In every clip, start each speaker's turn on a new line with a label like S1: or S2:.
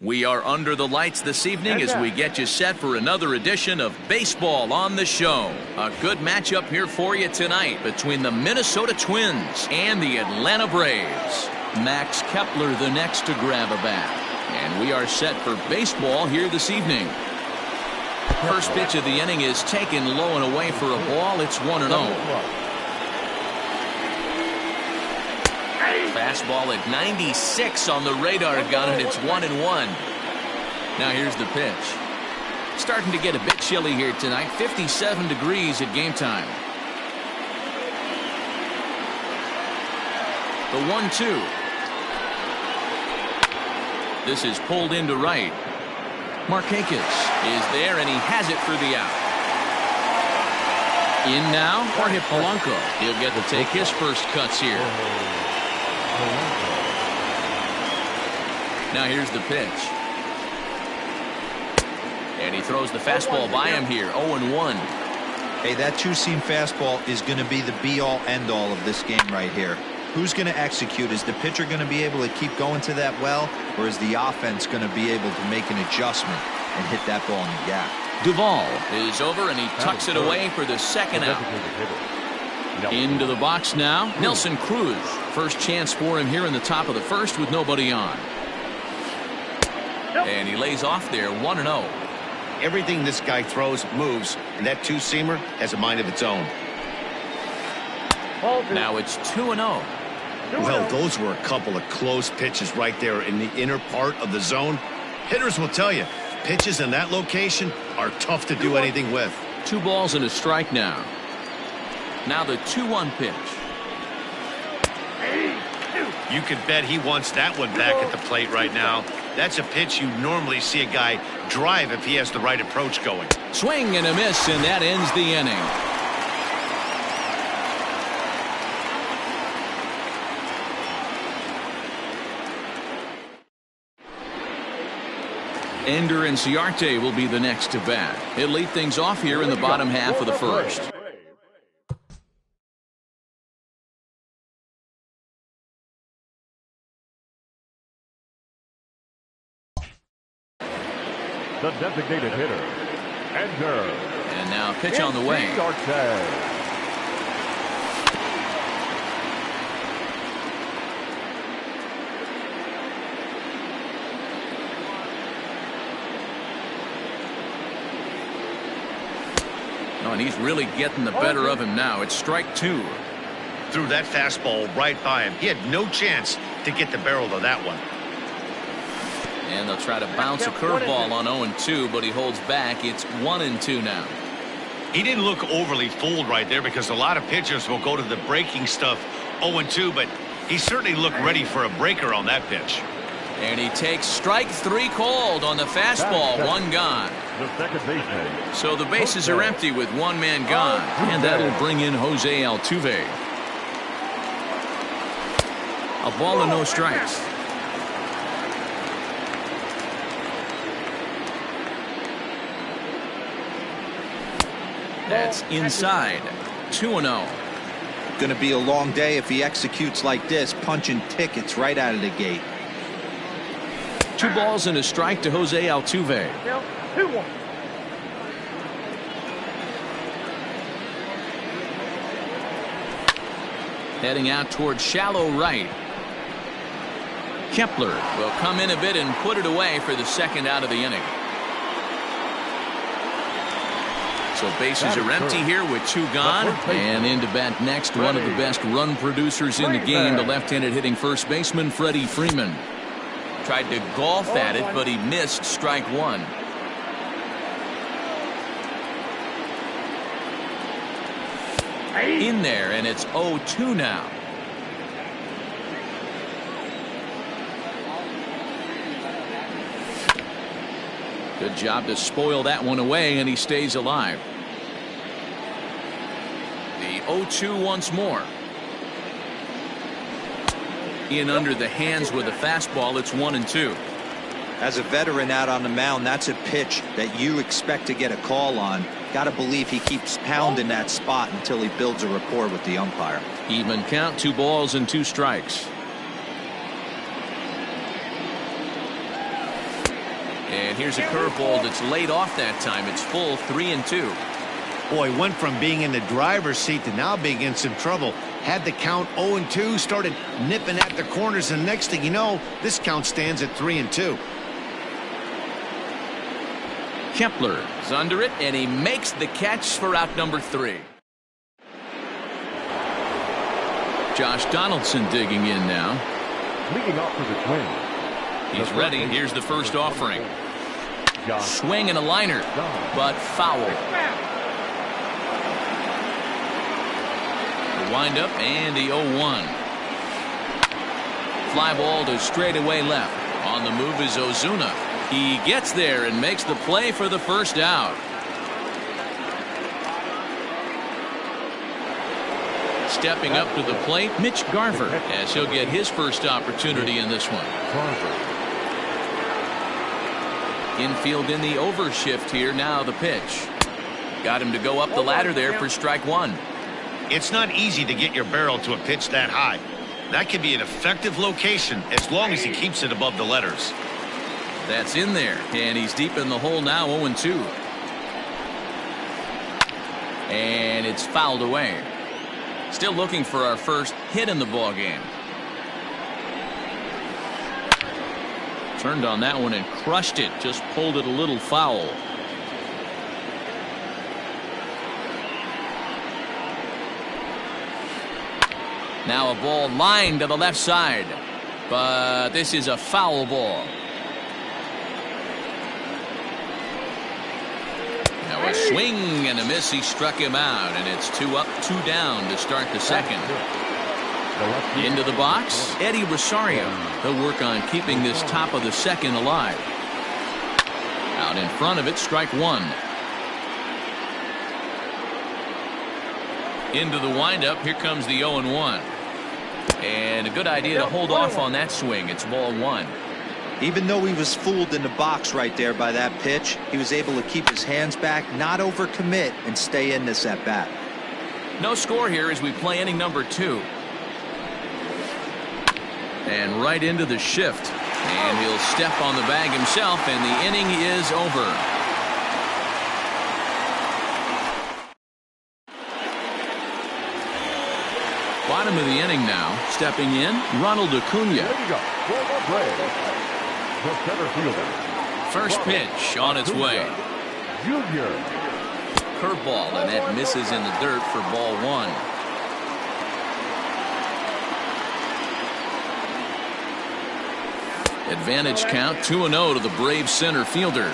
S1: We are under the lights this evening as we get you set for another edition of Baseball on the Show. A good matchup here for you tonight between the Minnesota Twins and the Atlanta Braves. Max Kepler the next to grab a bat. And we are set for baseball here this evening. First pitch of the inning is taken low and away for a ball. It's 1-0. Fastball at 96 on the radar gun, and it's 1-1. Now here's the pitch. Starting to get a bit chilly here tonight. 57 degrees at game time. The 1-2. This is pulled into right. Markakis is there, and he has it for the out. In now, Jorge Polanco. He'll get to take his first cuts here. Now here's the pitch. And he throws the fastball by him here. 0-1.
S2: Hey, that two-seam fastball is going to be the be-all, end-all of this game right here. Who's going to execute? Is the pitcher going to be able to keep going to that well, or is the offense going to be able to make an adjustment and hit that ball in the gap?
S1: Duvall is over, and he tucks it away for the second out. Into the box now, Nelson Cruz. First chance for him here in the top of the first with nobody on. And he lays off there, 1-0.
S3: Everything this guy throws moves, and that two-seamer has a mind of its own.
S1: Now it's 2-0.
S3: Well, those were a couple of close pitches right there in the inner part of the zone. Hitters will tell you, pitches in that location are tough to do anything with.
S1: 2 balls and a strike now. Now the 2-1 pitch.
S3: You can bet he wants that one back at the plate right now. That's a pitch you normally see a guy drive if he has the right approach going.
S1: Swing and a miss, and that ends the inning. Ender and Ciarte will be the next to bat. He'll lead things off here in the bottom half of the first.
S4: The designated hitter, Ender.
S1: And now pitch on the way. Oh, and he's really getting the better of him now. It's strike 2.
S3: Threw that fastball right by him. He had no chance to get the barrel to that one.
S1: And they'll try to bounce a curveball on 0-2, but he holds back. It's 1-2 now.
S3: He didn't look overly fooled right there because a lot of pitchers will go to the breaking stuff 0-2, but he certainly looked ready for a breaker on that pitch.
S1: And he takes strike 3 called on the fastball. 1 gone. So the bases are empty with 1 man gone, and that'll bring in Jose Altuve. A ball and no strikes. That's inside. 2-0.
S2: Going to be a long day if he executes like this, punching tickets right out of the gate.
S1: 2 balls and a strike to Jose Altuve.
S4: 2-1.
S1: Heading out towards shallow right. Kepler will come in a bit and put it away for the second out of the inning. So bases are empty here with 2 gone. And in to bat next, one of the best run producers in the game, the left-handed hitting first baseman, Freddie Freeman. Tried to golf at it, but he missed strike 1. In there, and it's 0-2 now. Good job to spoil that one away, and he stays alive. The 0-2 once more. In under the hands with a fastball. It's 1-2.
S2: As a veteran out on the mound, that's a pitch that you expect to get a call on. Got to believe he keeps pounding that spot until he builds a rapport with the umpire.
S1: Even count, 2 balls and 2 strikes. And here's a curveball that's laid off that time. It's full 3-2.
S3: Boy, went from being in the driver's seat to now being in some trouble. Had the count 0-2, started nipping at the corners, and next thing you know, this count stands at 3-2.
S1: Kepler is under it, and he makes the catch for out number 3. Josh Donaldson digging in now.
S4: Leading off for the Twins.
S1: He's ready. Here's the first offering. Swing and a liner, but foul. The windup and the 0-1. Fly ball to straightaway left. On the move is Ozuna. He gets there and makes the play for the first out. Stepping up to the plate, Mitch Garver, as he'll get his first opportunity in this one. Infield in the overshift here. Now the pitch. Got him to go up the ladder there for strike 1.
S3: It's not easy to get your barrel to a pitch that high. That can be an effective location as long as he keeps it above the letters.
S1: That's in there, and he's deep in the hole now, 0-2. And it's fouled away. Still looking for our first hit in the ball game. Turned on that one and crushed it. Just pulled it a little foul. Now a ball lined to the left side. But this is a foul ball. Now a swing and a miss. He struck him out. And it's 2 up, 2 down to start the second. Into the box, Eddie Rosario. He'll work on keeping this top of the second alive. Out in front of it, strike 1. Into the windup, here comes the 0-1. And a good idea to hold off on that swing. It's ball 1.
S2: Even though he was fooled in the box right there by that pitch, he was able to keep his hands back, not overcommit, and stay in this at bat.
S1: No score here as we play inning number 2. And right into the shift. And he'll step on the bag himself, and the inning is over. Bottom of the inning now. Stepping in, Ronald Acuna.
S4: There you go. For the Braves, the center fielder.
S1: First pitch on its way.
S4: Junior.
S1: Curveball, and that misses in the dirt for ball 1. Advantage count 2-0 to the Braves center fielder.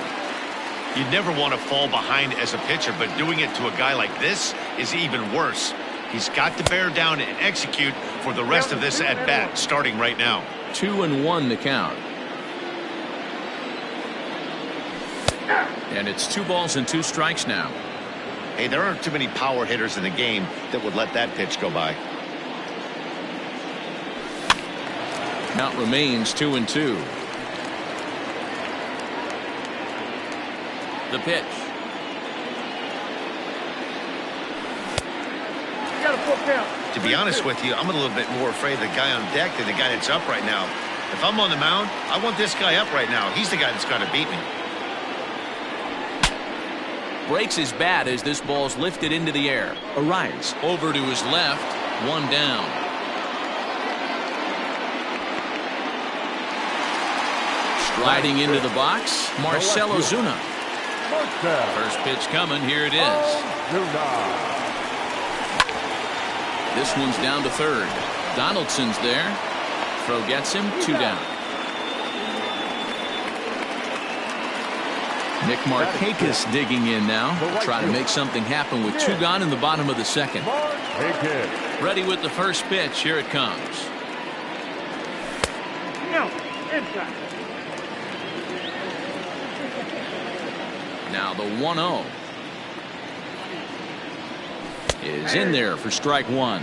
S3: You'd never want to fall behind as a pitcher, but doing it to a guy like this is even worse. He's got to bear down and execute for the rest of this at bat, starting right now.
S1: 2-1 the count. And it's 2 balls and 2 strikes now.
S3: Hey, there aren't too many power hitters in the game that would let that pitch go by.
S1: Count remains 2-2. The pitch.
S3: To be honest with you, I'm a little bit more afraid of the guy on deck than the guy that's up right now. If I'm on the mound, I want this guy up right now. He's the guy that's got to beat me.
S1: Breaks his bat as this ball's lifted into the air. Arrives over to his left. 1 down. Striding into the box, Marcell Ozuna. First pitch coming. Here it is. This one's down to third. Donaldson's there. Throw gets him. 2 down. Nick Markakis digging in now. Try to make something happen with 2 gone in the bottom of the second. Ready with the first pitch. Here it comes. Now the 1-0 is in there for strike 1.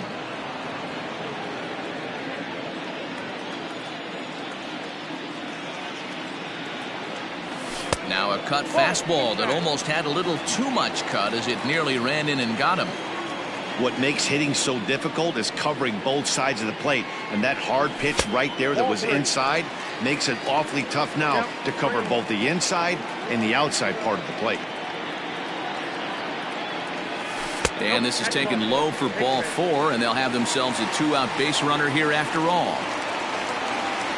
S1: Now a cut fastball that almost had a little too much cut as it nearly ran in and got him.
S3: What makes hitting so difficult is covering both sides of the plate. And that hard pitch right there that was inside makes it awfully tough now to cover both the inside and the outside part of the plate.
S1: And this is taken low for ball 4, and they'll have themselves a 2-out base runner here after all.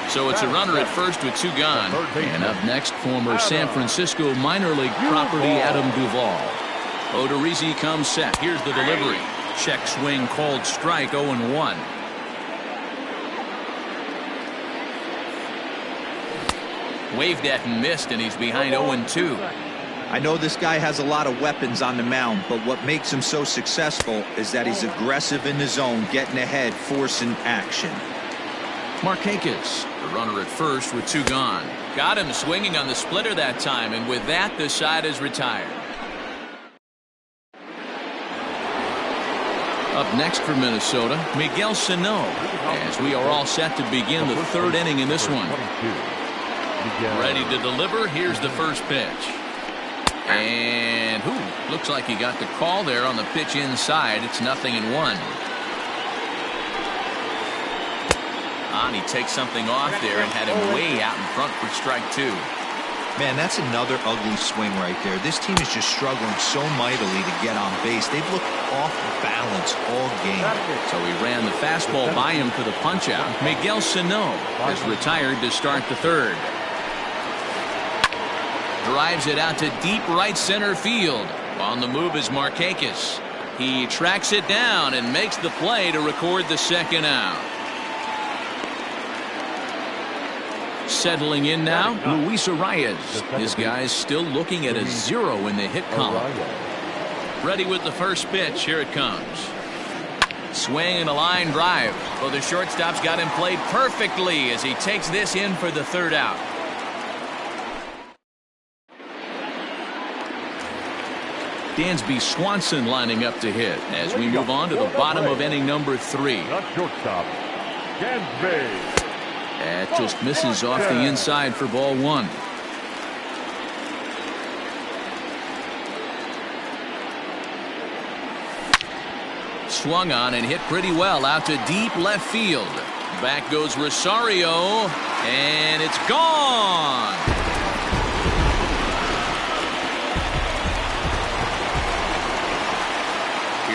S1: So it's a runner at first with 2 gone. And up next, former San Francisco minor league property Adam Duvall. Odorizzi comes set. Here's the delivery. Check swing called strike, 0-1. Waved at and missed, and he's behind 0-2.
S2: I know this guy has a lot of weapons on the mound, but what makes him so successful is that he's aggressive in the zone, getting ahead, forcing action.
S1: Markakis, the runner at first with 2 gone. Got him swinging on the splitter that time, and with that, the side is retired. Up next for Minnesota, Miguel Sano, as we are all set to begin the 3rd inning in this one. Ready to deliver. Here's the first pitch. And looks like he got the call there on the pitch inside. It's 0-1. And he takes something off there and had him way out in front for strike 2.
S2: Man, that's another ugly swing right there. This team is just struggling so mightily to get on base. They've looked off balance all game.
S1: So he ran the fastball by him for the punch-out. Miguel Sano has retired to start the 3rd. Drives it out to deep right center field. On the move is Markakis. He tracks it down and makes the play to record the 2nd out. Settling in now, Luis Arias. His guy's still looking at a 0 in the hit column. Ready with the first pitch. Here it comes. Swing and a line drive. Well, the shortstop's got him played perfectly as he takes this in for the 3rd out. Dansby Swanson lining up to hit as we move on to the bottom of inning number 3. That just misses off the inside for ball 1. Swung on and hit pretty well out to deep left field. Back goes Rosario, and it's gone.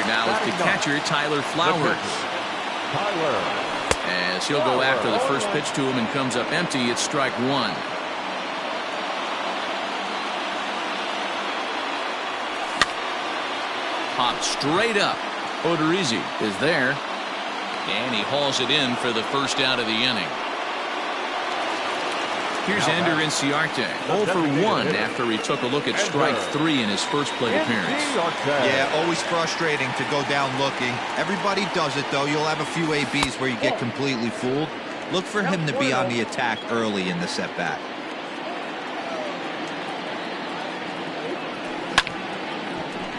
S1: Now is the catcher, Tyler Flowers. As he'll go after the first pitch to him and comes up empty, it's strike 1. Popped straight up. Odorizzi is there. And he hauls it in for the 1st out of the inning. Here's Ender Inciarte, 0 for 1 after he took a look at strike 3 in his first plate appearance.
S2: Yeah, always frustrating to go down looking. Everybody does it, though. You'll have a few ABs where you get completely fooled. Look for him to be on the attack early in the at-bat.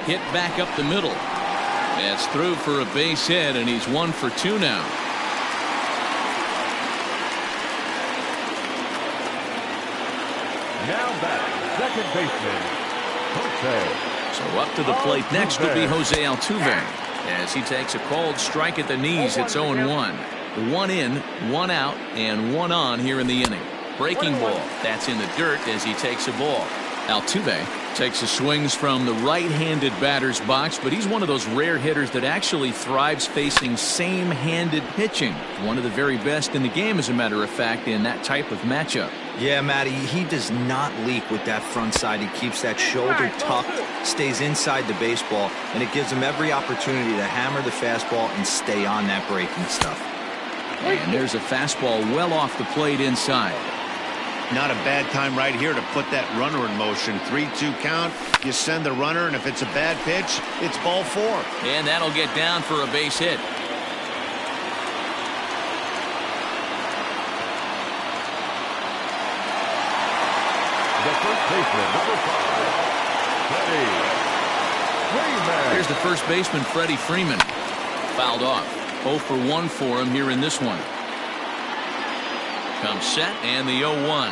S1: Hit back up the middle. That's through for a base hit, and he's 1 for 2 now.
S4: Now back, second baseman, Jose.
S1: So up to the plate next will be Jose Altuve. As he takes a called strike at the knees, it's 0-1. 1 in, 1 out, and 1 on here in the inning. Breaking ball. That's in the dirt as he takes a ball. Altuve takes the swings from the right-handed batter's box, but he's one of those rare hitters that actually thrives facing same-handed pitching. One of the very best in the game, as a matter of fact, in that type of matchup.
S2: Yeah, Matty, he does not leak with that front side. He keeps that shoulder tucked, stays inside the baseball, and it gives him every opportunity to hammer the fastball and stay on that breaking stuff.
S1: And there's a fastball well off the plate inside.
S3: Not a bad time right here to put that runner in motion. 3-2 count. You send the runner, and if it's a bad pitch, it's ball 4.
S1: And that'll get down for a base hit.
S4: The first baseman, number 5, Freddie Freeman.
S1: Here's the first baseman, Freddie Freeman. Fouled off. 0 for 1 for him here in this one. Comes set, and the 0-1.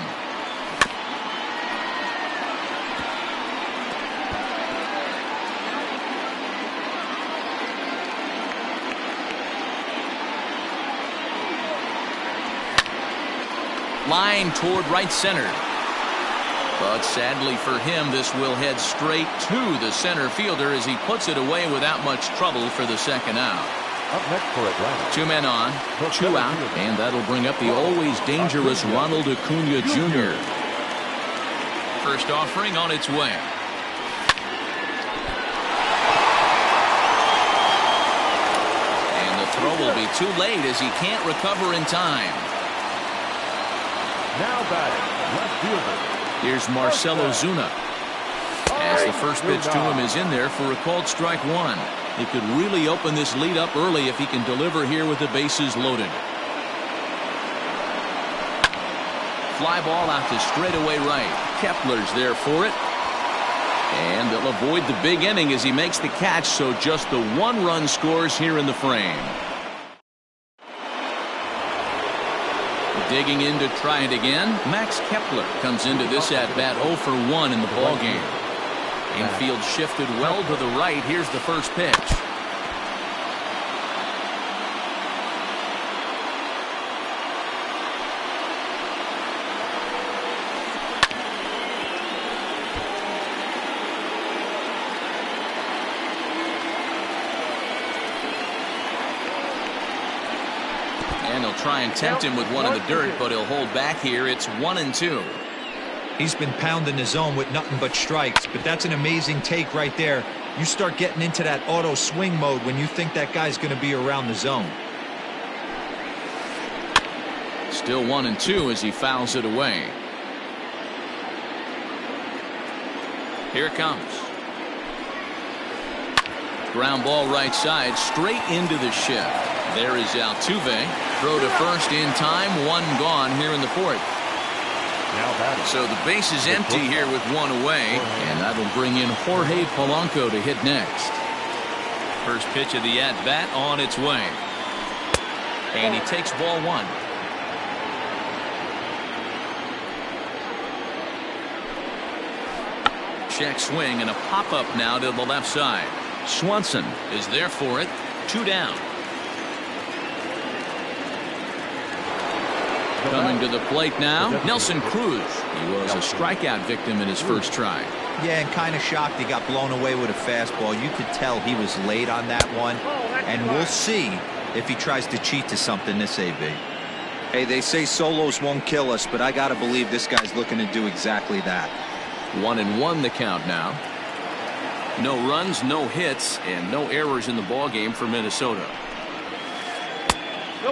S1: Line toward right center. But sadly for him, this will head straight to the center fielder as he puts it away without much trouble for the second out.
S4: Up next for Atlanta.
S1: 2 men on, 2 out, and that'll bring up the always dangerous Ronald Acuna Jr. First offering on its way. And the throw will be too late as he can't recover in time.
S4: Now batting, left fielder.
S1: Here's Marcell Ozuna. As the first pitch to him is in there for a called strike one. He could really open this lead up early if he can deliver here with the bases loaded. Fly ball out to straightaway right. Kepler's there for it. And they'll avoid the big inning as he makes the catch, so just the 1 run scores here in the frame. Digging in to try it again. Max Kepler comes into this at bat 0 for 1 in the ball game. Infield shifted well to the right. Here's the first pitch. And they'll try and tempt him with one in the dirt, but he'll hold back here. It's 1-2.
S2: He's been pounding the zone with nothing but strikes, but that's an amazing take right there. You start getting into that auto swing mode when you think that guy's going to be around the zone.
S1: Still 1-2 as he fouls it away. Here it comes. Ground ball right side, straight into the shift. There is Altuve. Throw to first in time, 1 gone here in the 4th. So the base is empty here with 1 away, and that'll bring in Jorge Polanco to hit next. First pitch of the at-bat on its way. And he takes ball 1. Check swing and a pop-up now to the left side. Swanson is there for it. 2 down. Coming to the plate now, Nelson Cruz. He was a strikeout victim in his first try.
S2: Yeah, and kind of shocked he got blown away with a fastball. You could tell he was late on that one. And we'll see if he tries to cheat to something this AB. Hey, they say solos won't kill us, but I got to believe this guy's looking to do exactly that.
S1: 1-1 the count now. No runs, no hits, and no errors in the ballgame for Minnesota.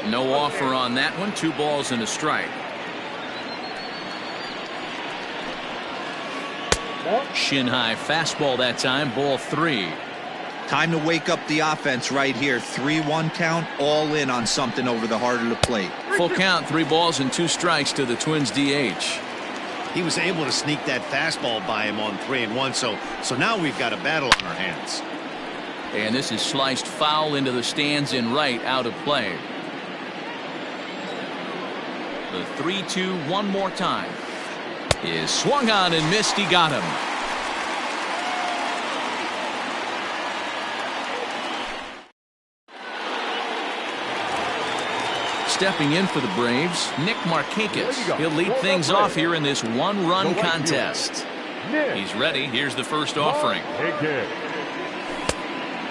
S1: No offer on that one. 2 balls and a strike. Shin high fastball that time. Ball 3.
S2: Time to wake up the offense right here. 3-1 count, all in on something over the heart of the plate.
S1: Full count, 3 balls and 2 strikes to the Twins DH.
S3: He was able to sneak that fastball by him on 3-1, so now we've got a battle on our hands.
S1: And this is sliced foul into the stands in right, out of play. The 3-2 one more time is swung on and missed. He got him. Stepping in for the Braves, Nick Markakis. He'll lead things off here in this 1-run contest. He's ready. Here's the first offering.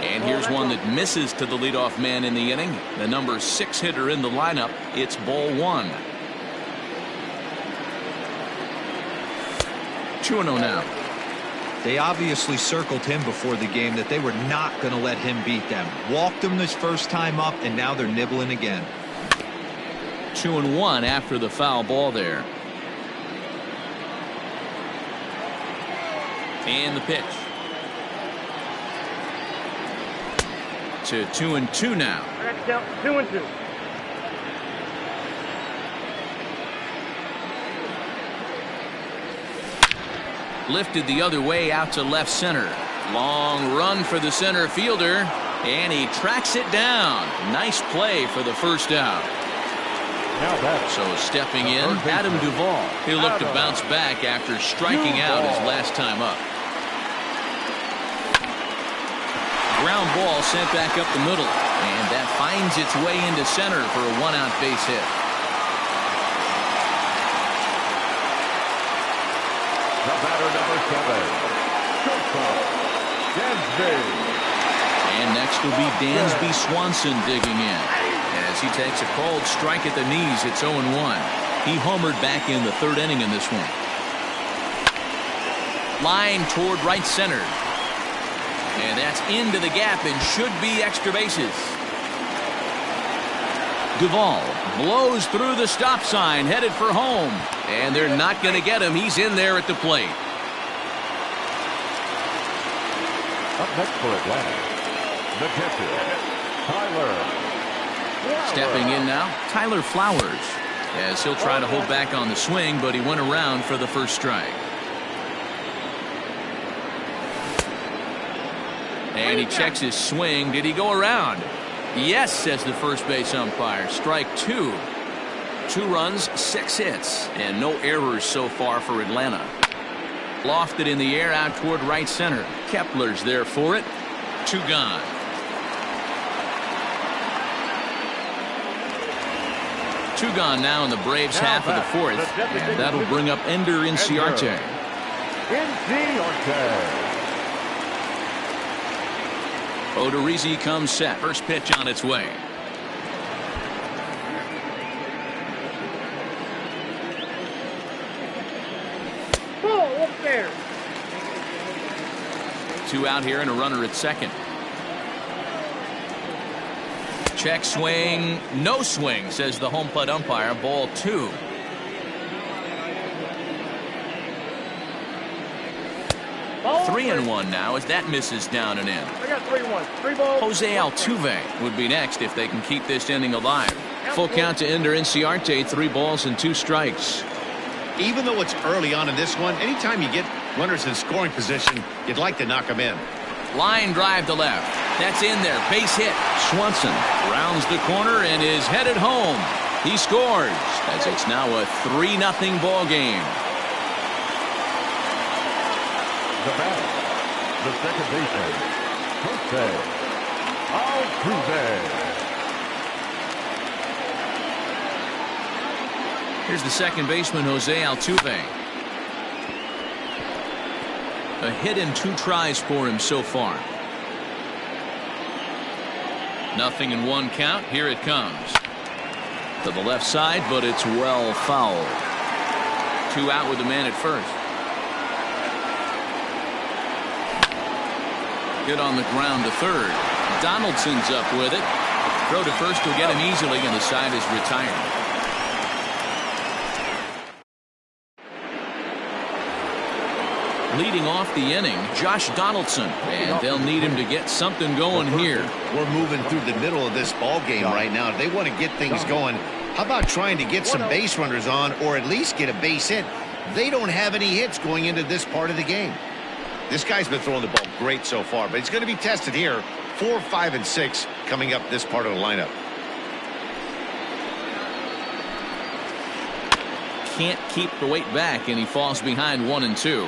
S1: And here's one that misses to the leadoff man in the inning. The number 6 hitter in the lineup. It's ball 1. 2-0 now.
S2: They obviously circled him before the game that they were not going to let him beat them. Walked him this first time up, and now they're nibbling again.
S1: 2-1 after the foul ball there. And the pitch. To 2-2 now.
S5: I got to count 2-2.
S1: Lifted the other way out to left center. Long run for the center fielder, and he tracks it down. Nice play for the first out. So stepping in, Adam Duvall. He'll look to bounce back after striking out his last time up. Ground ball sent back up the middle, and that finds its way into center for a 1-out base hit.
S4: The batter, number 7, shortstop, Dansby.
S1: And next will be Dansby Swanson digging in. As he takes a cold strike at the knees, it's 0-1. He homered back in the third inning in this one. Line toward right center. And that's into the gap and should be extra bases. Duvall blows through the stop sign, headed for home. And they're not going to get him. He's in there at the plate.
S4: Up next for Atlanta, the catcher, Tyler.
S1: Stepping in now, Tyler Flowers. As he'll try to hold back on the swing, but he went around for the first strike. And he checks his swing. Did he go around? Yes, says the first base umpire. Strike 2. 2 runs, 6 hits, and no errors so far for Atlanta. Lofted in the air out toward right center. Kepler's there for it. 2 gone. Two gone now in the Braves half of the fourth, and that'll bring up Ender Inciarte. Odorizzi comes set. First pitch on its way.
S5: Whoa, up there.
S1: 2 out here and a runner at second. Check swing, no swing, says the home plate umpire. Ball 2.
S5: Ball
S1: 3-1 now as that misses down and in.
S5: I got 3-1. 3 balls.
S1: Jose Altuve would be next if they can keep this inning alive. Full count to Ender Inciarte, 3 balls and 2 strikes.
S3: Even though it's early on in this one, anytime you get runners in scoring position, you'd like to knock them in.
S1: Line drive to left. That's in there. Base hit. Swanson rounds the corner and is headed home. He scores as it's now a 3-0 ball game.
S4: The batter, the second baseman, Jose Altuve.
S1: Here's the second baseman, Jose Altuve. A hit in 2 tries for him so far. 0-1 count. Here it comes. To the left side, but it's well fouled. 2 out with the man at first. Hit on the ground to third. Donaldson's up with it. Throw to first will get him easily, and the side is retired. Leading off the inning, Josh Donaldson, and they'll need him to get something going here.
S3: We're moving through the middle of this ball game right now. If they want to get things going, how about trying to get some base runners on, or at least get a base hit? They don't have any hits going into this part of the game. This guy's been throwing the ball great so far, but he's going to be tested here. 4, 5, and 6 coming up this part of the lineup.
S1: Can't keep the weight back, and he falls behind 1-2.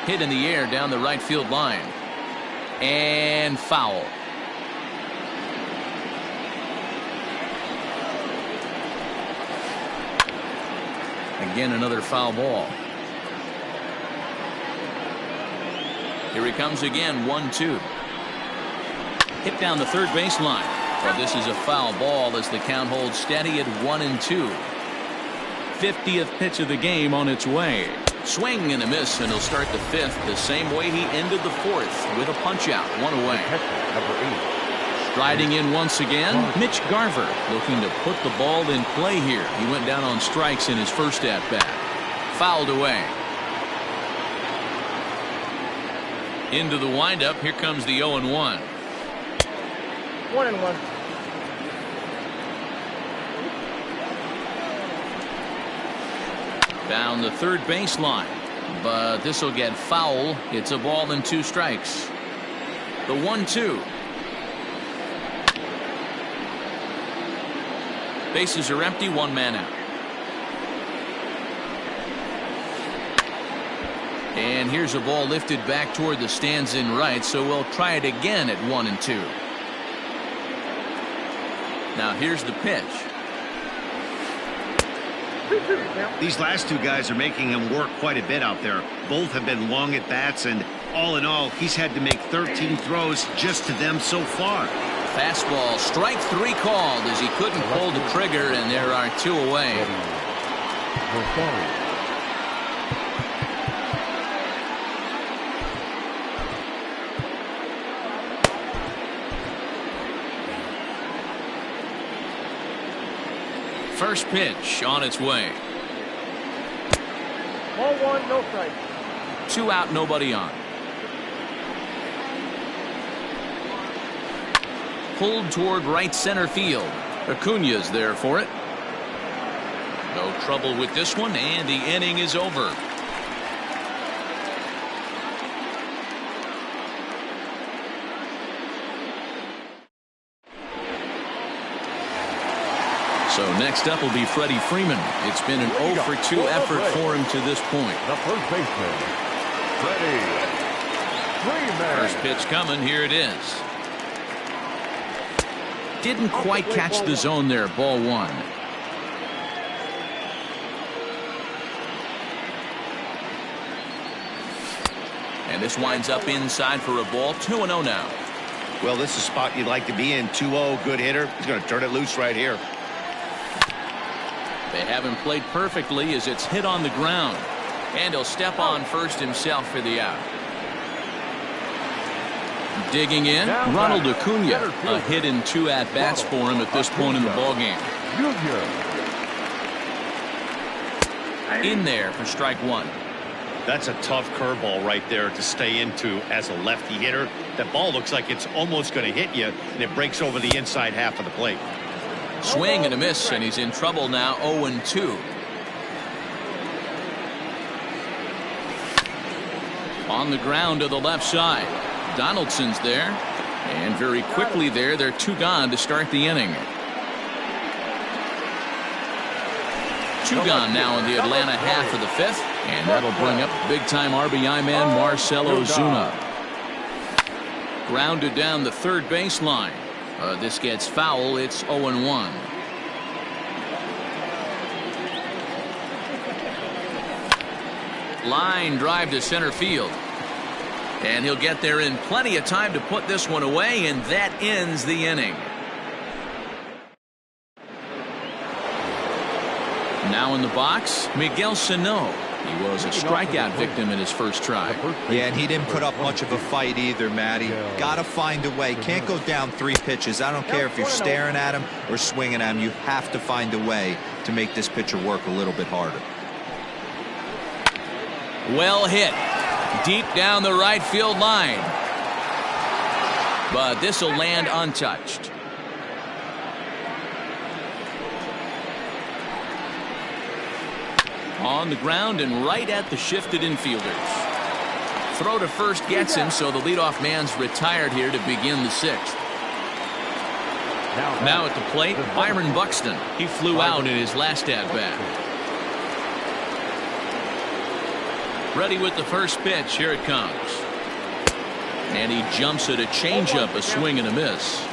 S1: Hit in the air down the right field line. And foul. Again, another foul ball. Here he comes again, 1-2. Hit down the third baseline. But this is a foul ball as the count holds steady at 1-2. 50th pitch of the game on its way. Swing and a miss, and he'll start the 5th the same way he ended the 4th with a punch out, 1 away.
S4: Number 8.
S1: Striding in once again, Mitch Garver looking to put the ball in play here. He went down on strikes in his first at bat. Fouled away. Into the windup. Here comes the 0-1.
S5: 1-1.
S1: Down the third baseline, but this will get foul. It's a ball and 2 strikes. The 1-2. Bases are empty, 1 man out. And here's a ball lifted back toward the stands in right, so we'll try it again at 1-2. Now here's the pitch.
S5: 2-2 now.
S3: These last two guys are making him work quite a bit out there. Both have been long at bats, and all in all, he's had to make 13 throws just to them so far.
S1: Fastball, strike 3 called as he couldn't pull the trigger, and there are 2 away. First pitch on its way.
S5: Ball 1, no strike.
S1: 2 out, nobody on. Pulled toward right center field. Acuna's there for it. No trouble with this one, and the inning is over. So next up will be Freddie Freeman. It's been an 0 for 2 effort for him to this point.
S4: The first baseman, Freddie Freeman.
S1: First pitch coming. Here it is. Didn't quite catch the zone there. Ball 1. And this winds up inside for a ball. 2-0 now.
S3: Well, this is a spot you'd like to be in. 2-0, good hitter. He's going to turn it loose right here.
S1: They haven't played perfectly as it's hit on the ground. And he'll step on first himself for the out. Digging in, Ronald Acuna. A hit in 2 at-bats for him at this point in the ballgame. In there for strike 1.
S3: That's a tough curveball right there to stay into as a lefty hitter. That ball looks like it's almost going to hit you, and it breaks over the inside half of the plate.
S1: Swing and a miss, and he's in trouble now. 0-2. On the ground to the left side. Donaldson's there, and very quickly there, they're 2 gone to start the inning. 2 gone now in the Atlanta half of the 5th, and that'll bring up big-time RBI man Marcell Ozuna. Grounded down the third baseline. This gets foul. It's 0-1. Line drive to center field. And he'll get there in plenty of time to put this one away, and that ends the inning. Now in the box, Miguel Sano. He was a strikeout victim in his first try.
S2: Yeah, and he didn't put up much of a fight either, Matty. Got to find a way. Can't go down 3 pitches. I don't care if you're staring at him or swinging at him. You have to find a way to make this pitcher work a little bit harder.
S1: Well hit. Deep down the right field line. But this will land untouched. On the ground and right at the shifted infielders. Throw to first gets him, so the leadoff man's retired here to begin the 6th. Now at the plate, Byron Buxton. He flew out in his last at-bat. Ready with the first pitch. Here it comes. And he jumps at a changeup, a swing and a miss.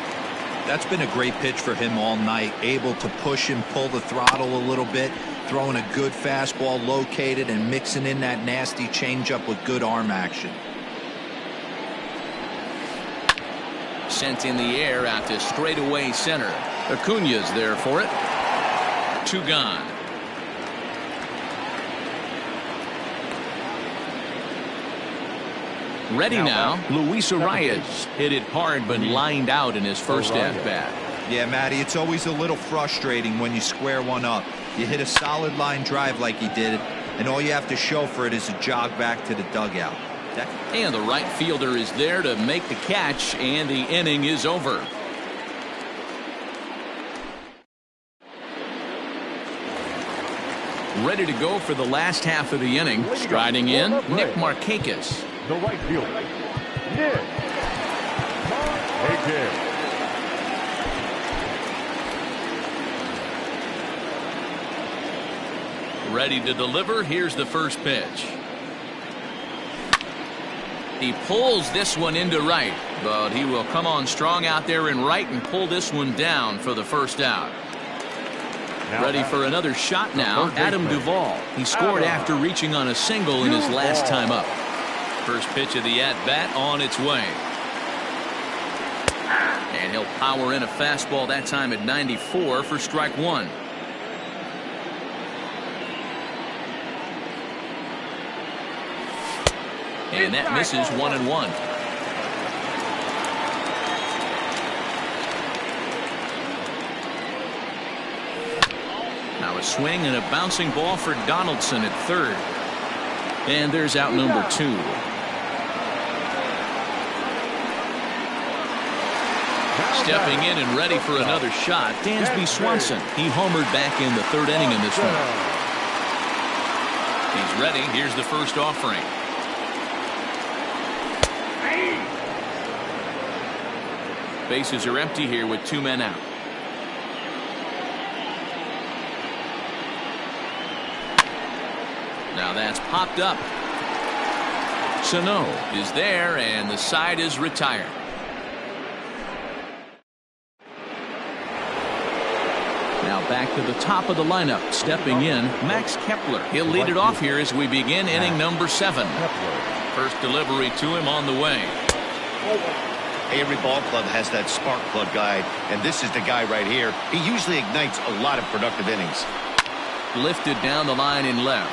S2: That's been a great pitch for him all night. Able to push and pull the throttle a little bit. Throwing a good fastball located and mixing in that nasty changeup with good arm action.
S1: Sent in the air out to straightaway center. Acuna's there for it. 2 gone. Ready now, Luis Arias hit it hard but lined out in his first at-bat.
S2: Yeah, Matty, it's always a little frustrating when you square one up. You hit a solid line drive like he did, and all you have to show for it is a jog back to the dugout.
S1: And the right fielder is there to make the catch, and the inning is over. Ready to go for the last half of the inning. Striding in, Nick Markakis.
S4: The right fielder, Nick Markakis.
S1: Ready to deliver. Here's the first pitch. He pulls this one into right, but he will come on strong out there in right and pull this one down for the first out. Ready for another shot now, Adam Duvall. He scored after reaching on a single in his last time up. First pitch of the at-bat on its way. And he'll power in a fastball that time at 94 for strike one. And that misses 1-1. Now a swing and a bouncing ball for Donaldson at third. And there's out number two. Stepping in and ready for another shot, Dansby Swanson. He homered back in the third inning in this one. He's ready. Here's the first offering. Bases are empty here with two men out. Now that's popped up. Sano is there, and the side is retired. Now back to the top of the lineup. Stepping in, Max Kepler. He'll lead it off here as we begin inning number 7. First delivery to him on the way.
S3: Every ball club has that spark plug guy, and this is the guy right here. He usually ignites a lot of productive innings.
S1: Lifted down the line in left.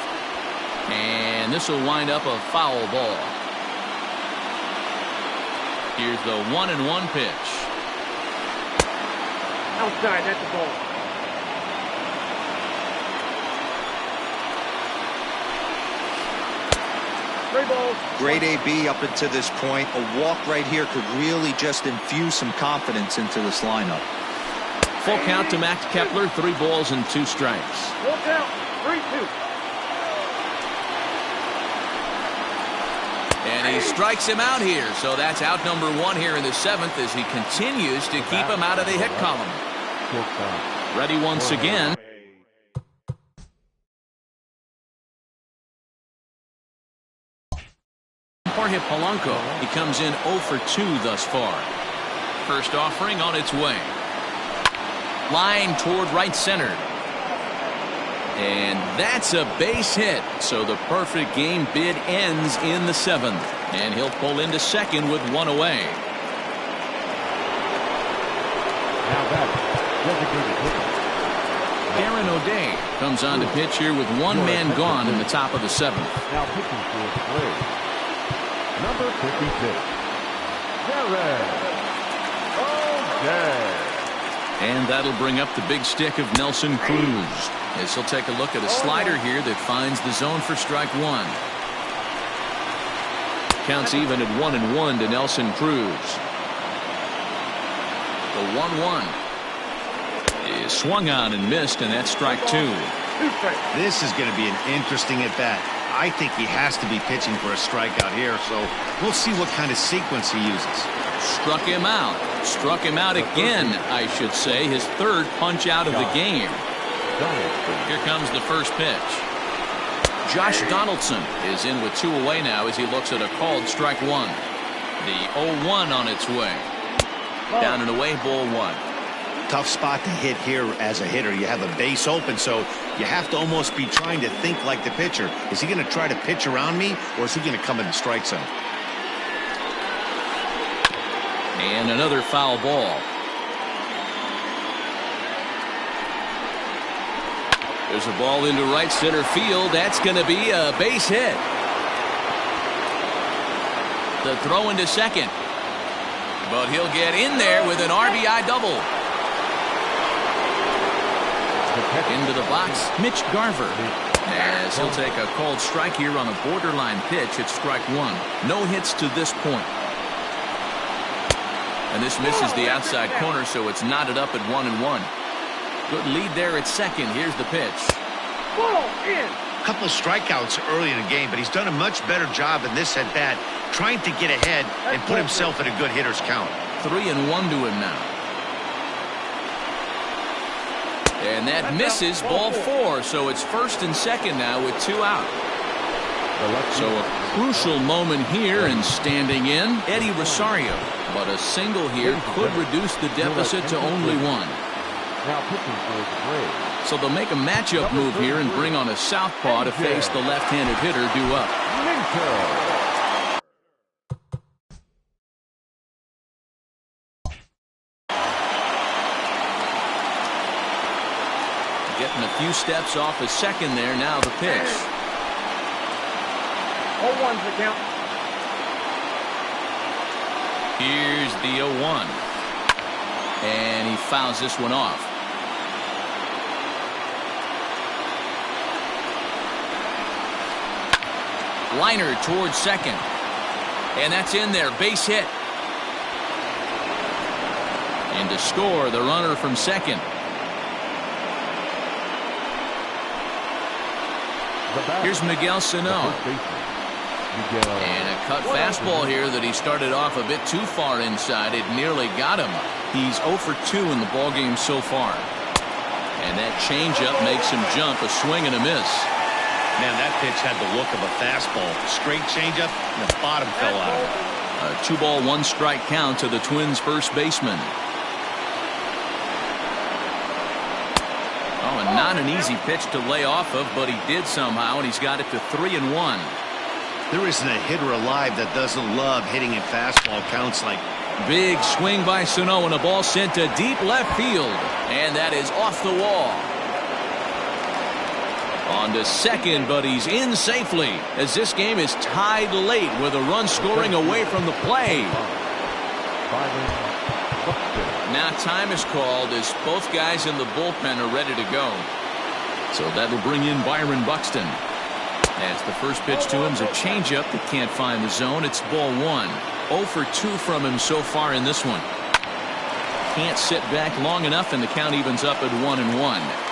S1: And this will wind up a foul ball. Here's the 1-1 pitch.
S5: Outside, that's the ball.
S2: Great AB up until this point. A walk right here could really just infuse some confidence into this lineup.
S1: Full count to Max Kepler. 3 balls and 2 strikes.
S5: Full count, 3-2.
S1: And he strikes him out here. So that's out number 1 here in the 7th as he continues to keep him out of the hit column. Ready once again. Jorge Polanco. He comes in 0 for 2 thus far. First offering on its way. Line toward right center. And that's a base hit. So the perfect game bid ends in the 7th. And he'll pull into second with 1 away.
S4: Now back, designated hitter.
S1: Aaron O'Day comes on to pitch here with 1 man gone in the top of the 7th.
S4: Now pitching for the Braves, number 56, Aaron O'Day.
S1: And that'll bring up the big stick of Nelson Cruz. As he'll take a look at a slider here that finds the zone for strike 1. Counts even at 1-1 to Nelson Cruz. The 1-1 is swung on and missed, and that's strike 2.
S3: This is going to be an interesting at-bat. I think he has to be pitching for a strikeout here, so we'll see what kind of sequence he uses.
S1: Struck him out. Struck him out again, I should say. His 3rd punch out of the game. Here comes the first pitch. Josh Donaldson is in with 2 away now as he looks at a called strike 1. The 0-1 on its way. Down and away, ball 1.
S3: Tough spot to hit here as a hitter. You have a base open, so you have to almost be trying to think like the pitcher. Is he going to try to pitch around me, or is he going to come in the strike zone?
S1: And another foul ball. There's a ball into right center field. That's going to be a base hit. The throw into second. But he'll get in there with an RBI double. Into the box, Mitch Garver. As he'll take a called strike here on a borderline pitch at strike 1. No hits to this point. And this misses the outside corner, so it's knotted up at 1-1. Good lead there at second. Here's the pitch.
S5: Ball in.
S3: A couple of strikeouts early in the game, but he's done a much better job in this at-bat, trying to get ahead and put himself in a good hitter's count.
S1: 3-1 to him now. And that misses, ball 4. So it's first and second now with 2 out. So a crucial moment here, and standing in, Eddie Rosario. But a single here could reduce the deficit to only 1.
S4: Now pitching for the Braves,
S1: So they'll make a matchup move here and bring on a southpaw to face the left-handed hitter due up. Getting a few steps off the second there. Now the pitch.
S5: 0-1's the count.
S1: Here's the 0-1. And he fouls this one off. Liner towards second. And that's in there. Base hit. And to score, the runner from second. Here's Miguel Sano. And a cut fastball here that he started off a bit too far inside. It nearly got him. He's 0 for 2 in the ballgame so far. And that changeup makes him jump. A swing and a miss.
S3: Man, that pitch had the look of a fastball. Straight changeup, and the bottom fell out.
S1: A 2-ball, 1-strike count to the Twins' first baseman. Oh, and not an easy pitch to lay off of, but he did somehow, and he's got it to 3-1.
S3: There isn't a hitter alive that doesn't love hitting in fastball counts like.
S1: Big swing by Sano, and a ball sent to deep left field. And that is off the wall. On to second, but he's in safely as this game is tied late with a run scoring away from the play. Now time is called as both guys in the bullpen are ready to go. So that'll bring in Byron Buxton. As the first pitch to him is a changeup that can't find the zone. It's ball 1. 0 for 2 from him so far in this one. Can't sit back long enough, and the count evens up at 1-1.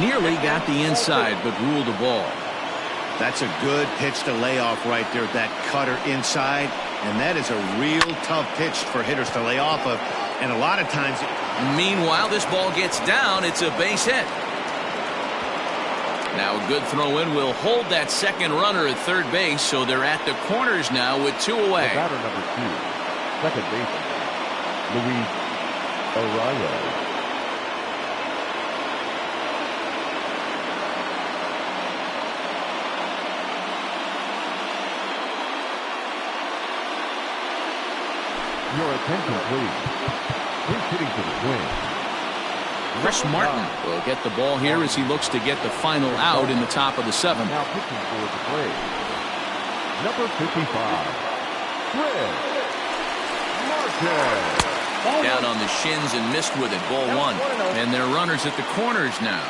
S1: Nearly got the inside, but ruled a ball.
S3: That's a good pitch to lay off right there, that cutter inside. And that is a real tough pitch for hitters to lay off of. And a lot of times.
S1: Meanwhile, this ball gets down. It's a base hit. Now a good throw in will hold that second runner at third base, so they're at the corners now with 2 away.
S4: Batter number 2, second baseman, Luis Arroyo. Your attention, please. Who's hitting for the Twins?
S1: Chris Martin will get the ball here as he looks to get the final out in the top of the 7th.
S4: Now pitching for the play, number 55, Chris Martin.
S1: Down on the shins and missed with it. Ball 1. And they're runners at the corners now.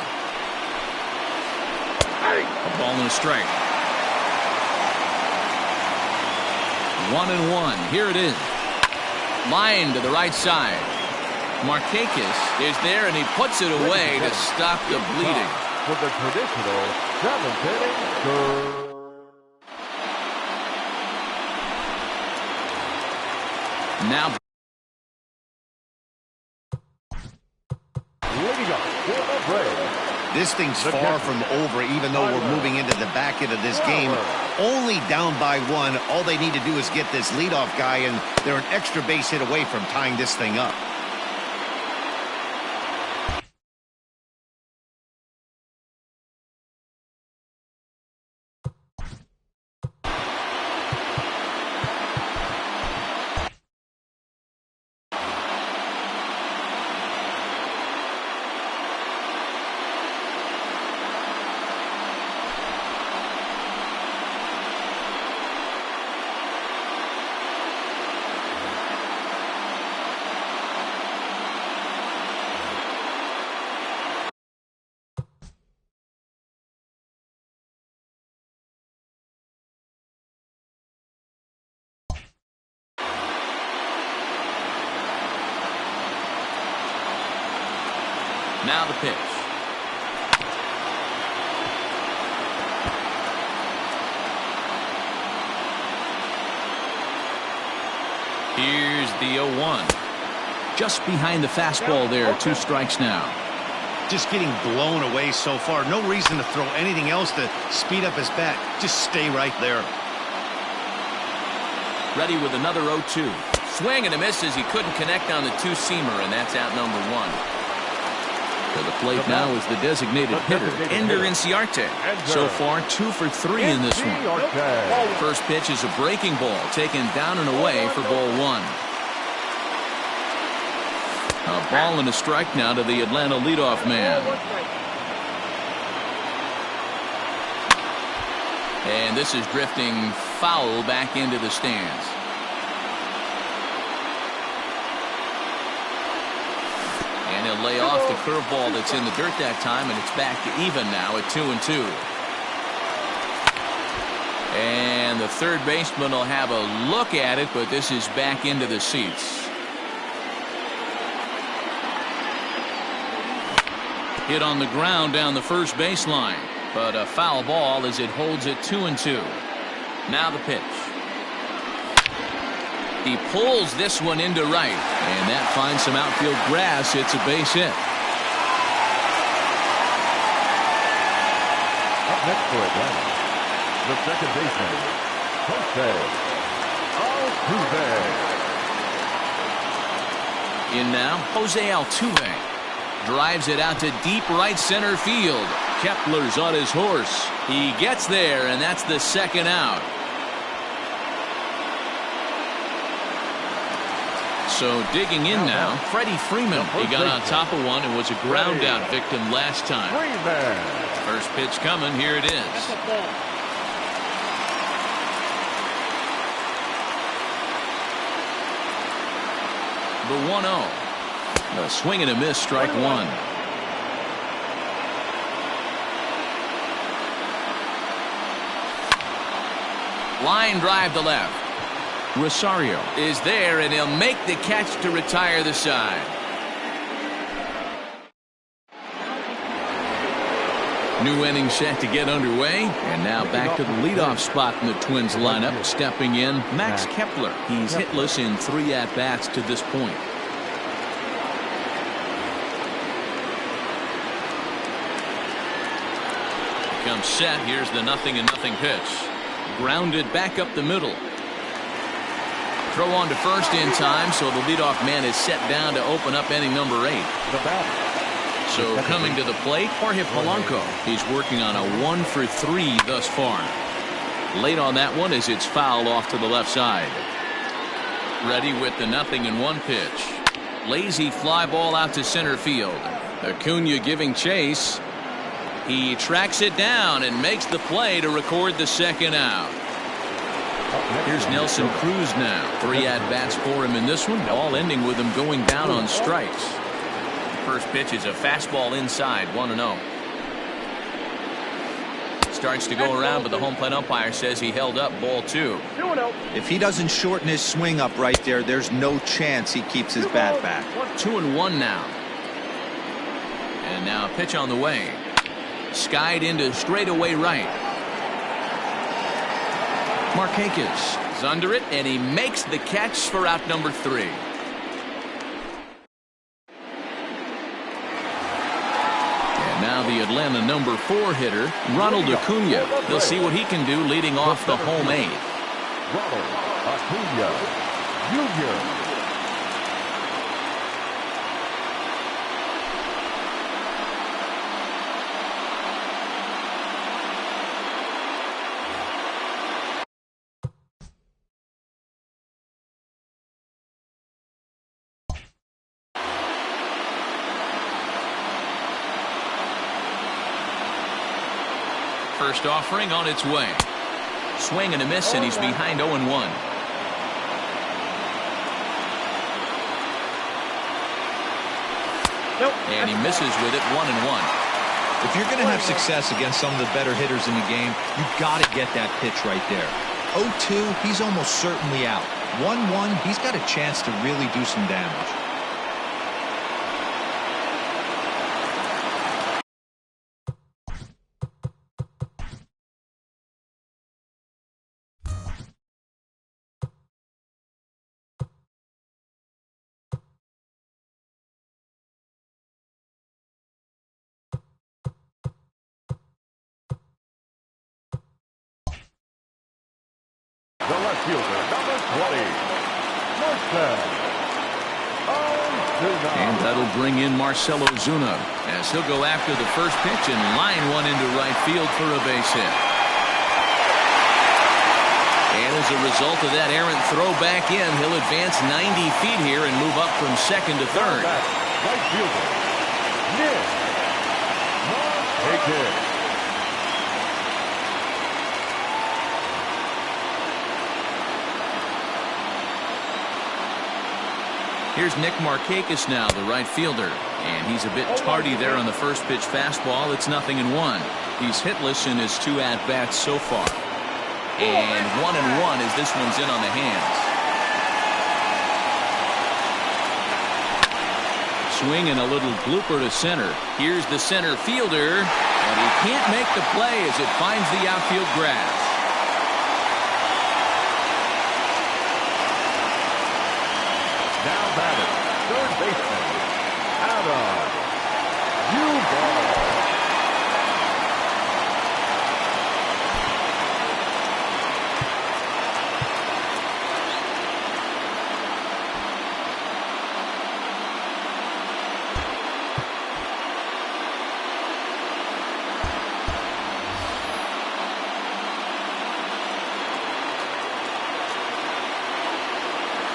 S1: A ball and a strike. 1-1. Here it is. Line to the right side. Markakis is there, and he puts it away to stop the bleeding.
S4: For the traditional 7th inning.
S1: Now
S4: Leading up for the Braves.
S3: This thing's far from over, even though we're moving into the back end of this game. Only down by 1. All they need to do is get this leadoff guy, and they're an extra base hit away from tying this thing up.
S1: Now the pitch. Here's the 0-1. Just behind the fastball there. 2 strikes now.
S3: Just getting blown away so far. No reason to throw anything else to speed up his bat. Just stay right there.
S1: Ready with another 0-2. swing and a miss as he couldn't connect on the two-seamer, and that's out number one. To the plate now is the designated hitter, Ender Inciarte. So far, 2 for 3 in this one. First pitch is a breaking ball, taken down and away for ball 1. A ball and a strike now to the Atlanta leadoff man. And this is drifting foul back into the stands. And he'll lay off the curveball that's in the dirt that time, and it's back to even now at 2-2. And the third baseman will have a look at it, but this is back into the seats. Hit on the ground down the first baseline, but a foul ball as it holds it 2-2. Now the pitch. He pulls this one into right, and that finds some outfield grass. It's a base hit.
S4: Up next for Atlanta, the second baseman, Jose Altuve.
S1: In now, Jose Altuve drives it out to deep right center field. Kepler's on his horse. He gets there, and that's the second out. So digging in now, Freddie Freeman. He got on top of one and was a ground out victim last time. First pitch coming. Here it is. The 1-0. A swing and a miss, strike one. Line drive to left. Rosario is there, and he'll make the catch to retire the side. New inning set to get underway, and now back to the leadoff spot in the Twins lineup. Stepping in, Max Kepler. He's hitless in 3 at-bats to this point. Comes set. Here's the 0-0 pitch. Grounded back up the middle. Throw on to first in time, so the leadoff man is set down to open up inning number 8. So coming to the plate, Jorge Polanco. He's working on a 1 for 3 thus far. Late on that one as it's fouled off to the left side. Ready with the 0-1 pitch. Lazy fly ball out to center field. Acuna giving chase. He tracks it down and makes the play to record the second out. Here's Nelson Cruz now. 3 at-bats for him in this one, all ending with him going down on strikes. First pitch is a fastball inside, 1-0. Starts to go around, but the home plate umpire says he held up, ball 2.
S2: If he doesn't shorten his swing up right there, there's no chance he keeps his bat back.
S1: 2-1 now. And now a pitch on the way. Skied into straightaway right. Markakis is under it, and he makes the catch for out number 3. And now the Atlanta number 4 hitter, Ronald Acuna. They'll see what he can do leading off the home 8.
S4: Ronald Acuna Jr.
S1: First offering on its way. Swing and a miss, and he's behind 0-1. And he misses with it, 1-1.
S2: If you're going to have success against some of the better hitters in the game, you've got to get that pitch right there. 0-2, he's almost certainly out. 1-1, he's got a chance to really do some damage.
S4: The left fielder, number 20.
S1: And that'll bring in Marcell Ozuna as he'll go after the first pitch and line one into right field for a base hit. And as a result of that errant throw back in, he'll advance 90 feet here and move up from second to third.
S4: Right fielder, Nick. Take it.
S1: Here's Nick Markakis now, the right fielder. And he's a bit tardy there on the first pitch fastball. It's 0-1. He's hitless in his 2 at-bats so far. And 1-1 as this one's in on the hands. Swing and a little blooper to center. Here's the center fielder. And he can't make the play as it finds the outfield grass.
S4: Now batting, third baseman, Adam Duvall.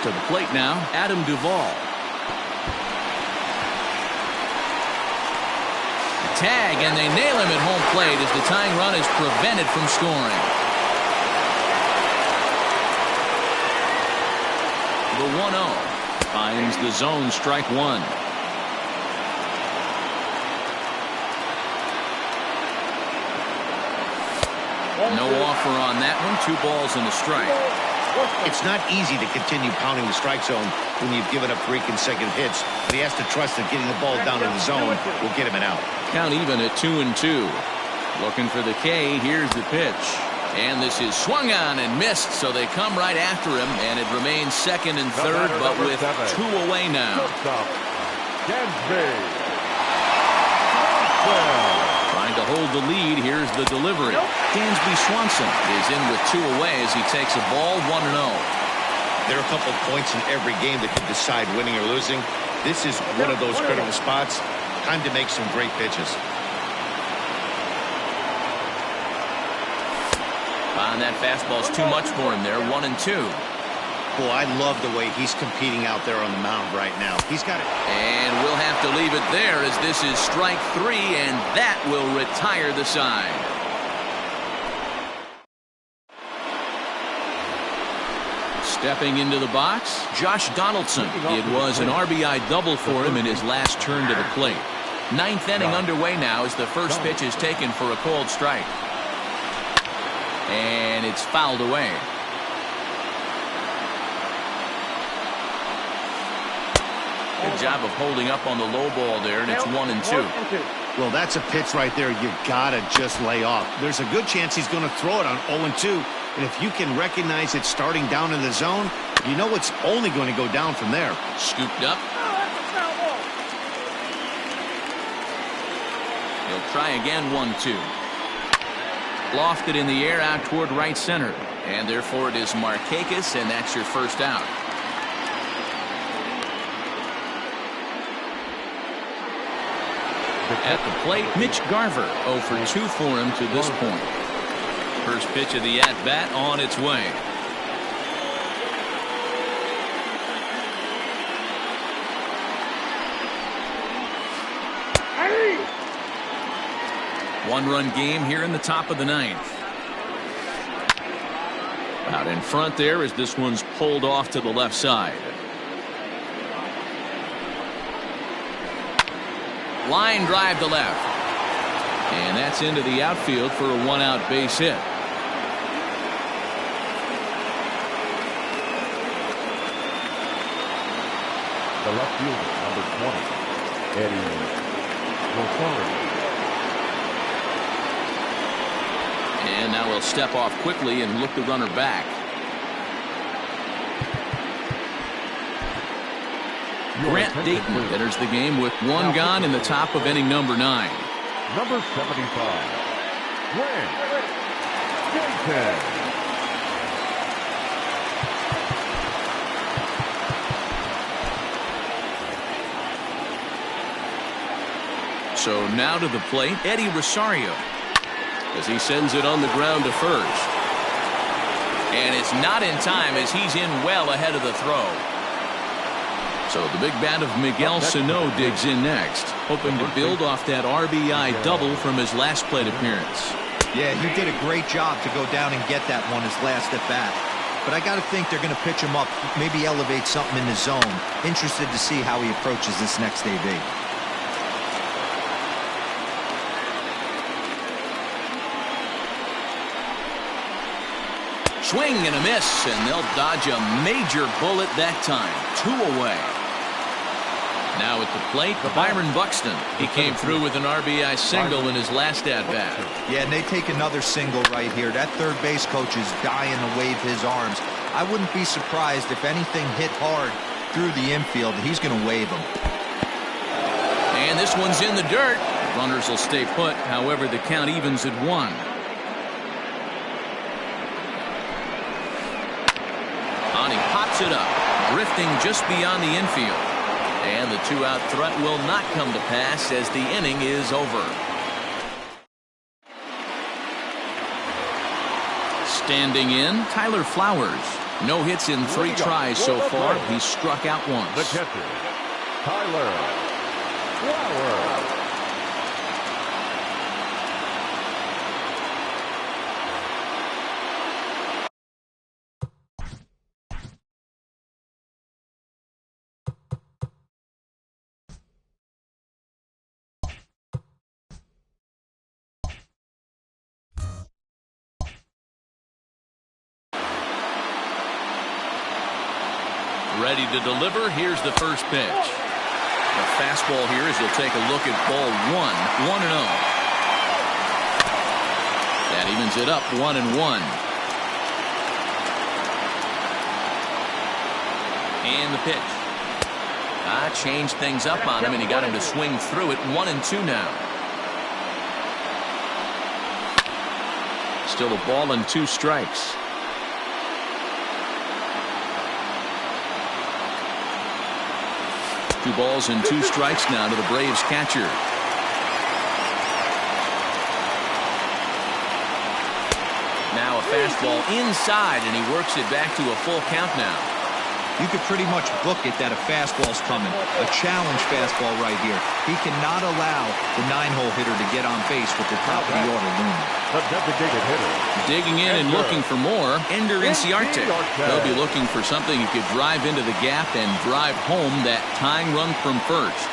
S1: To the plate now, Adam Duvall. Tag, and they nail him at home plate as the tying run is prevented from scoring. The 1-0 finds the zone, strike one. No offer on that one. 2 balls and a strike.
S3: It's not easy to continue pounding the strike zone when you've given up 3 consecutive hits, but he has to trust that getting the ball down to the zone will get him an out.
S1: Count even at 2-2. Looking for the K. Here's the pitch. And this is swung on and missed, so they come right after him, and it remains second and third, but with 2 away now. Trying to hold the lead. Here's the delivery. Dansby Swanson is in with 2 away as he takes a ball, 1-0.
S3: There are a couple of points in every game that could decide winning or losing. This is one of those critical spots. Time to make some great pitches.
S1: And that fastball's too much for him there, 1-2.
S3: Boy, I love the way he's competing out there on the mound right now. He's got it.
S1: And we'll have to leave it there as this is strike 3, and that will retire the side. Stepping into the box, Josh Donaldson. It was an RBI double for him in his last turn to the plate. 9th inning underway now as the first pitch is taken for a called strike. And it's fouled away. Good job of holding up on the low ball there, and it's 1-2.
S3: Well, that's a pitch right there you gotta just lay off. There's a good chance he's going to throw it on 0-2, and if you can recognize it starting down in the zone, you know it's only going to go down from there.
S1: Scooped up. He'll try again, 1-2. Lofted in the air out toward right center, and therefore it is Markakis, and that's your first out. At the plate, Mitch Garver, 0 for 2 for him to this point. First pitch of the at-bat on its way. One-run game here in the top of the 9th. Out in front there as this one's pulled off to the left side. Line drive to left. And that's into the outfield for a 1-out base hit.
S4: The left fielder, number 20, Eddie Rosario.
S1: And now he'll step off quickly and look the runner back. Grant Dayton enters the game with 1 gone in the top of inning number 9.
S4: Number 75, Grant Dayton.
S1: So now to the plate, Eddie Rosario, as he sends it on the ground to first. And it's not in time as he's in well ahead of the throw. So the big bat of Miguel Sano digs in next, hoping to build off that RBI double from his last plate appearance.
S2: Yeah, he did a great job to go down and get that one his last at bat. But I got to think they're going to pitch him up, maybe elevate something in the zone. Interested to see how he approaches this next AB.
S1: Swing and a miss, and they'll dodge a major bullet that time. 2 away. Now at the plate, Byron Buxton. He came through with an RBI single in his last at-bat.
S2: Yeah, and they take another single right here. That third base coach is dying to wave his arms. I wouldn't be surprised if anything hit hard through the infield. He's going to wave them.
S1: And this one's in the dirt. Runners will stay put. However, the count evens at 1. And he pops it up, drifting just beyond the infield. And the 2-out threat will not come to pass as the inning is over. Standing in, Tyler Flowers. No hits in 3 tries so far. He's struck out once.
S4: The catcher, Tyler Flowers.
S1: Ready to deliver. Here's the first pitch. The fastball here as he'll take a look at ball 1. 1-0. That evens it up 1-1. And the pitch. Changed things up on him, and he got him to swing through it. 1-2 now. Still a ball and 2 strikes. Two balls and 2 strikes now to the Braves catcher. Now a fastball inside, and he works it back to a full count now.
S2: You could pretty much book it that a fastball's coming. A challenge fastball right here. He cannot allow the 9-hole hitter to get on base with the top of the order looming.
S4: The designated hitter.
S1: Digging in and looking for more, Ender Inciarte. They'll be looking for something he could drive into the gap and drive home that tying run from first.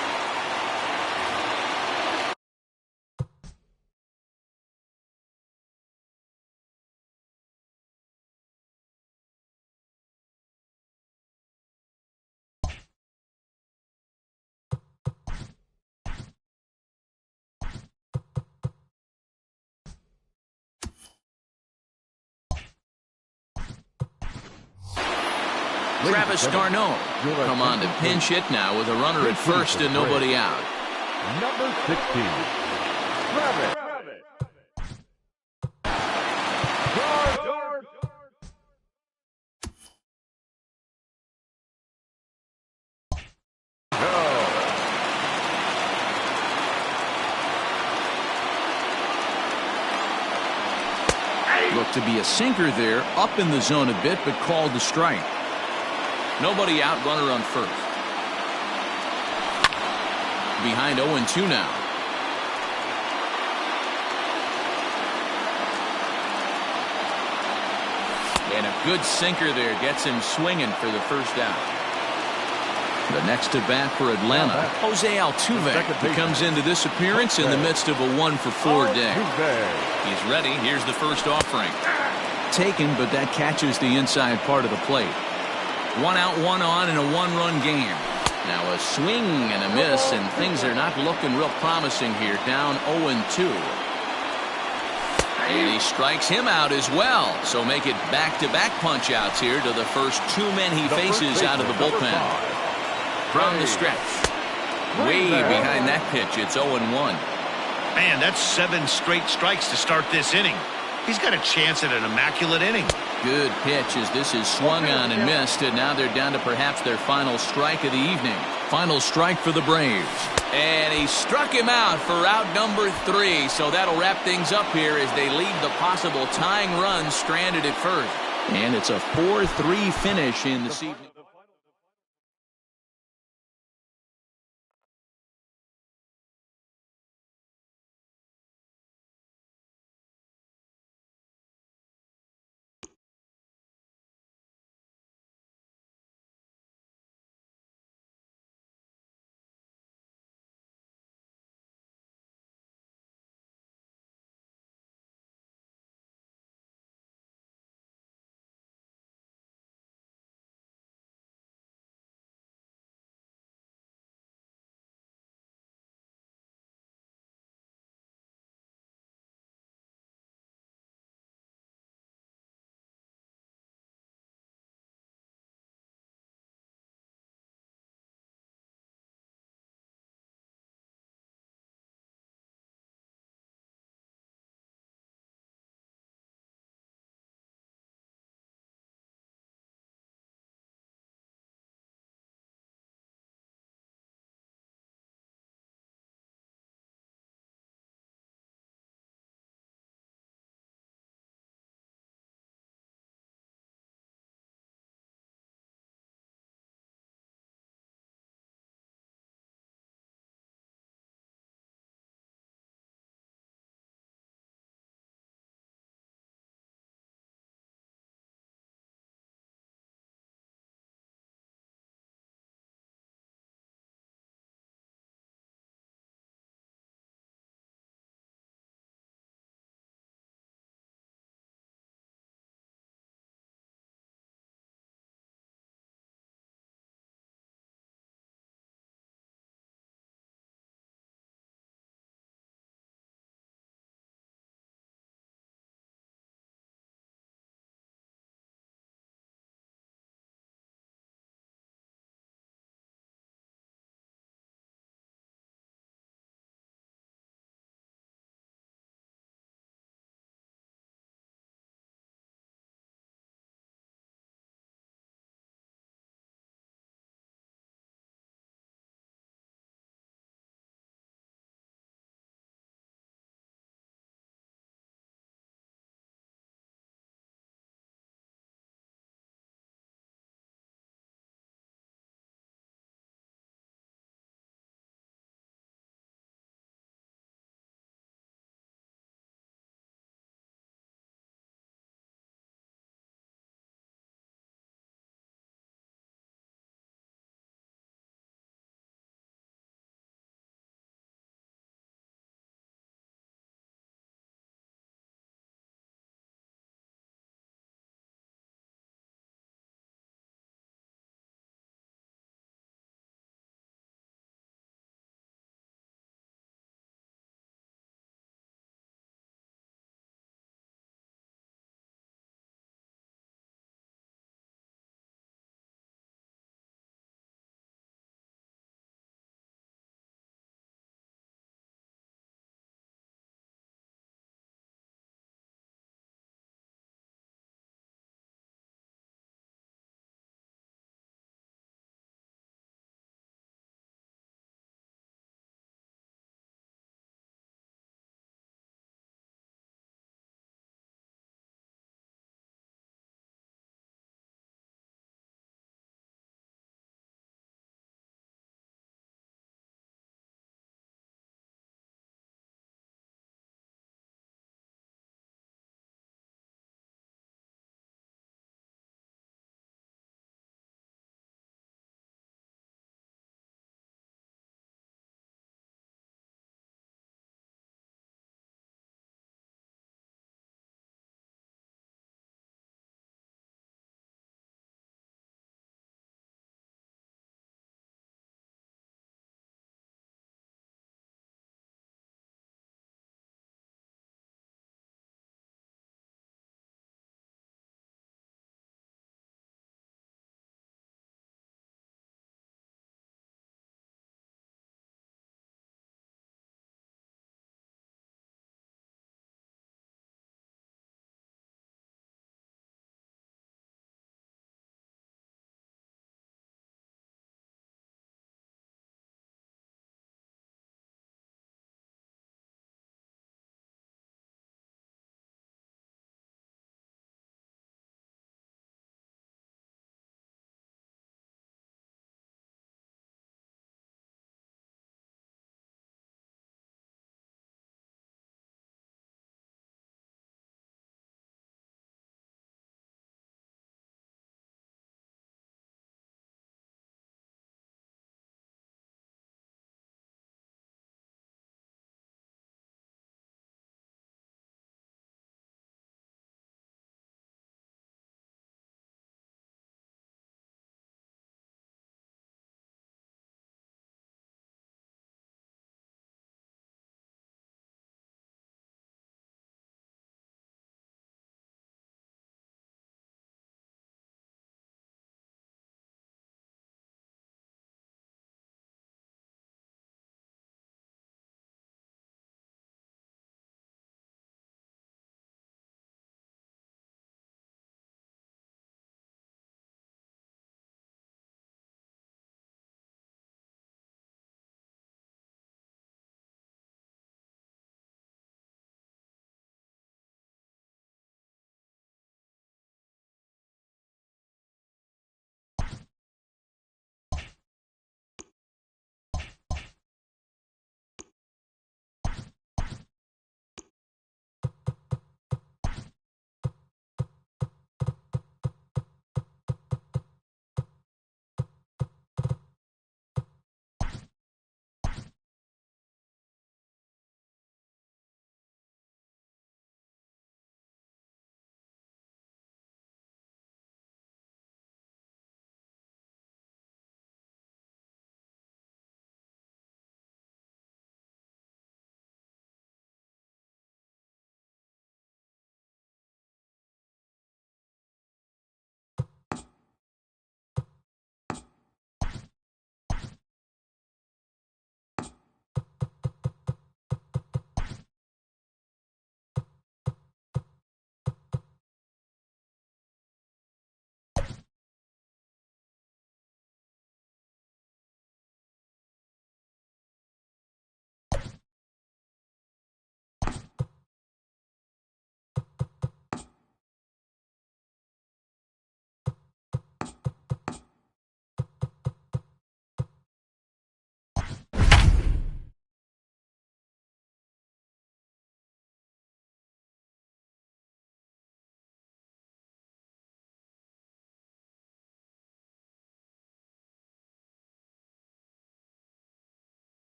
S1: Travis d'Arnaud come on to pinch hit now with a runner at first and nobody out.
S4: Number 16, Travis.
S1: Looked to be a sinker there, up in the zone a bit, but called the strike. Nobody out, runner on first. Behind 0-2 now. And a good sinker there gets him swinging for the first out. The next to bat for Atlanta, Jose Altuve. He comes into this appearance in the midst of a 1-for-4 day. He's ready. Here's the first offering. Taken, but that catches the inside part of the plate. 1 out, 1 on in a 1-run game. Now a swing and a miss, and things are not looking real promising here. Down 0-2. And he strikes him out as well. So make it back-to-back punch-outs here to the first 2 men he faces out of the bullpen. From the stretch. Way behind that pitch, it's 0-1.
S3: Man, that's 7 straight strikes to start this inning. He's got a chance at an immaculate inning.
S1: Good pitch as this is swung on and missed, and now they're down to perhaps their final strike of the evening. Final strike for the Braves. And he struck him out for out number 3. So that'll wrap things up here as they leave the possible tying run stranded at first. And it's a 4-3 finish in this evening.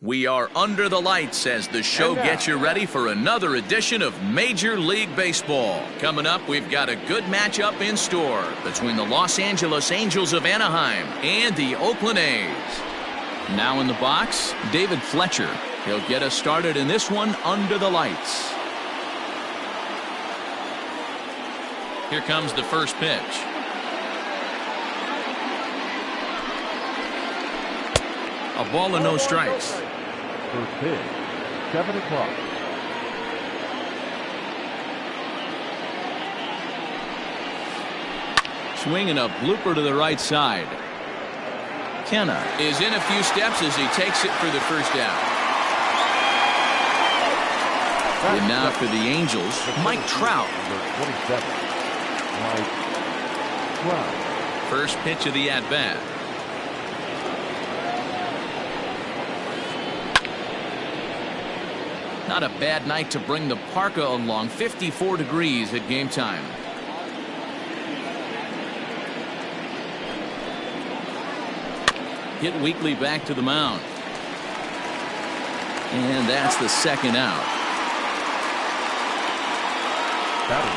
S1: We are under the lights as the show gets you ready for another edition of Major League Baseball. Coming up, we've got a good matchup in store between the Los Angeles Angels of Anaheim and the Oakland A's. Now in the box, David Fletcher. He'll get us started in this one under the lights. Here comes the first pitch. A ball and no strikes.
S4: First pitch, 7 o'clock.
S1: Swing and a blooper to the right side. Kenna is in a few steps as he takes it for the first out. And now for the Angels, Mike Trout.
S4: Number 27, Mike Trout.
S1: First pitch of the at-bat. Not a bad night to bring the parka along. 54 degrees at game time. Hit weakly back to the mound. And that's the second out.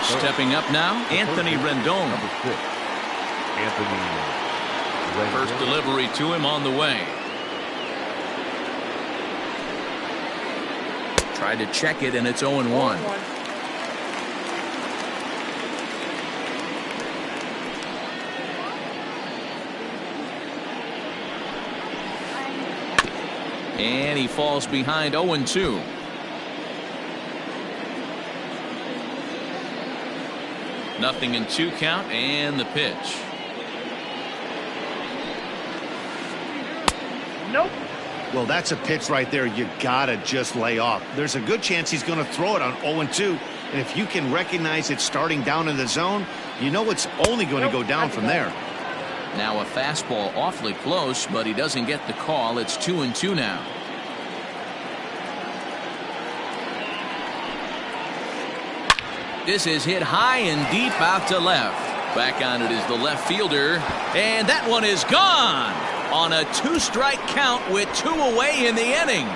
S1: Stepping up now, Anthony Rendon.
S4: Number 6, Anthony Rendon.
S1: First delivery to him on the way. Tried to check it, and it's 0-1. And he falls behind 0-2. Nothing in 2 count, and the pitch.
S5: Nope.
S3: Well, that's a pitch right there you gotta just lay off. There's a good chance he's going to throw it on 0-2, and if you can recognize it starting down in the zone, you know it's only going to go down from there.
S1: Now a fastball awfully close, but he doesn't get the call. It's 2-2 now. This is hit high and deep out to left. Back on it is the left fielder, and that one is gone on a 2-strike count with 2 away in the inning.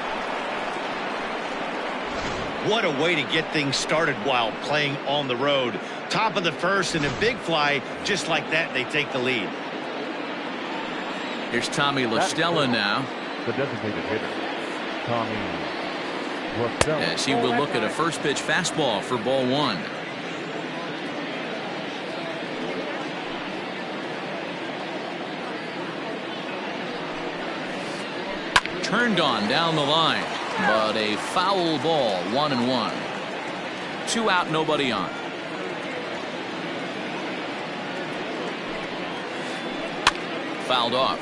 S3: What a way to get things started while playing on the road. Top of the first and a big fly, just like that, they take the lead.
S1: Here's Tommy La Stella now.
S4: The designated hitter, Tommy La Stella.
S1: As he will look at a first pitch fastball for ball 1. Turned on down the line, but a foul ball. 1-1. 2 out, nobody on. Fouled off.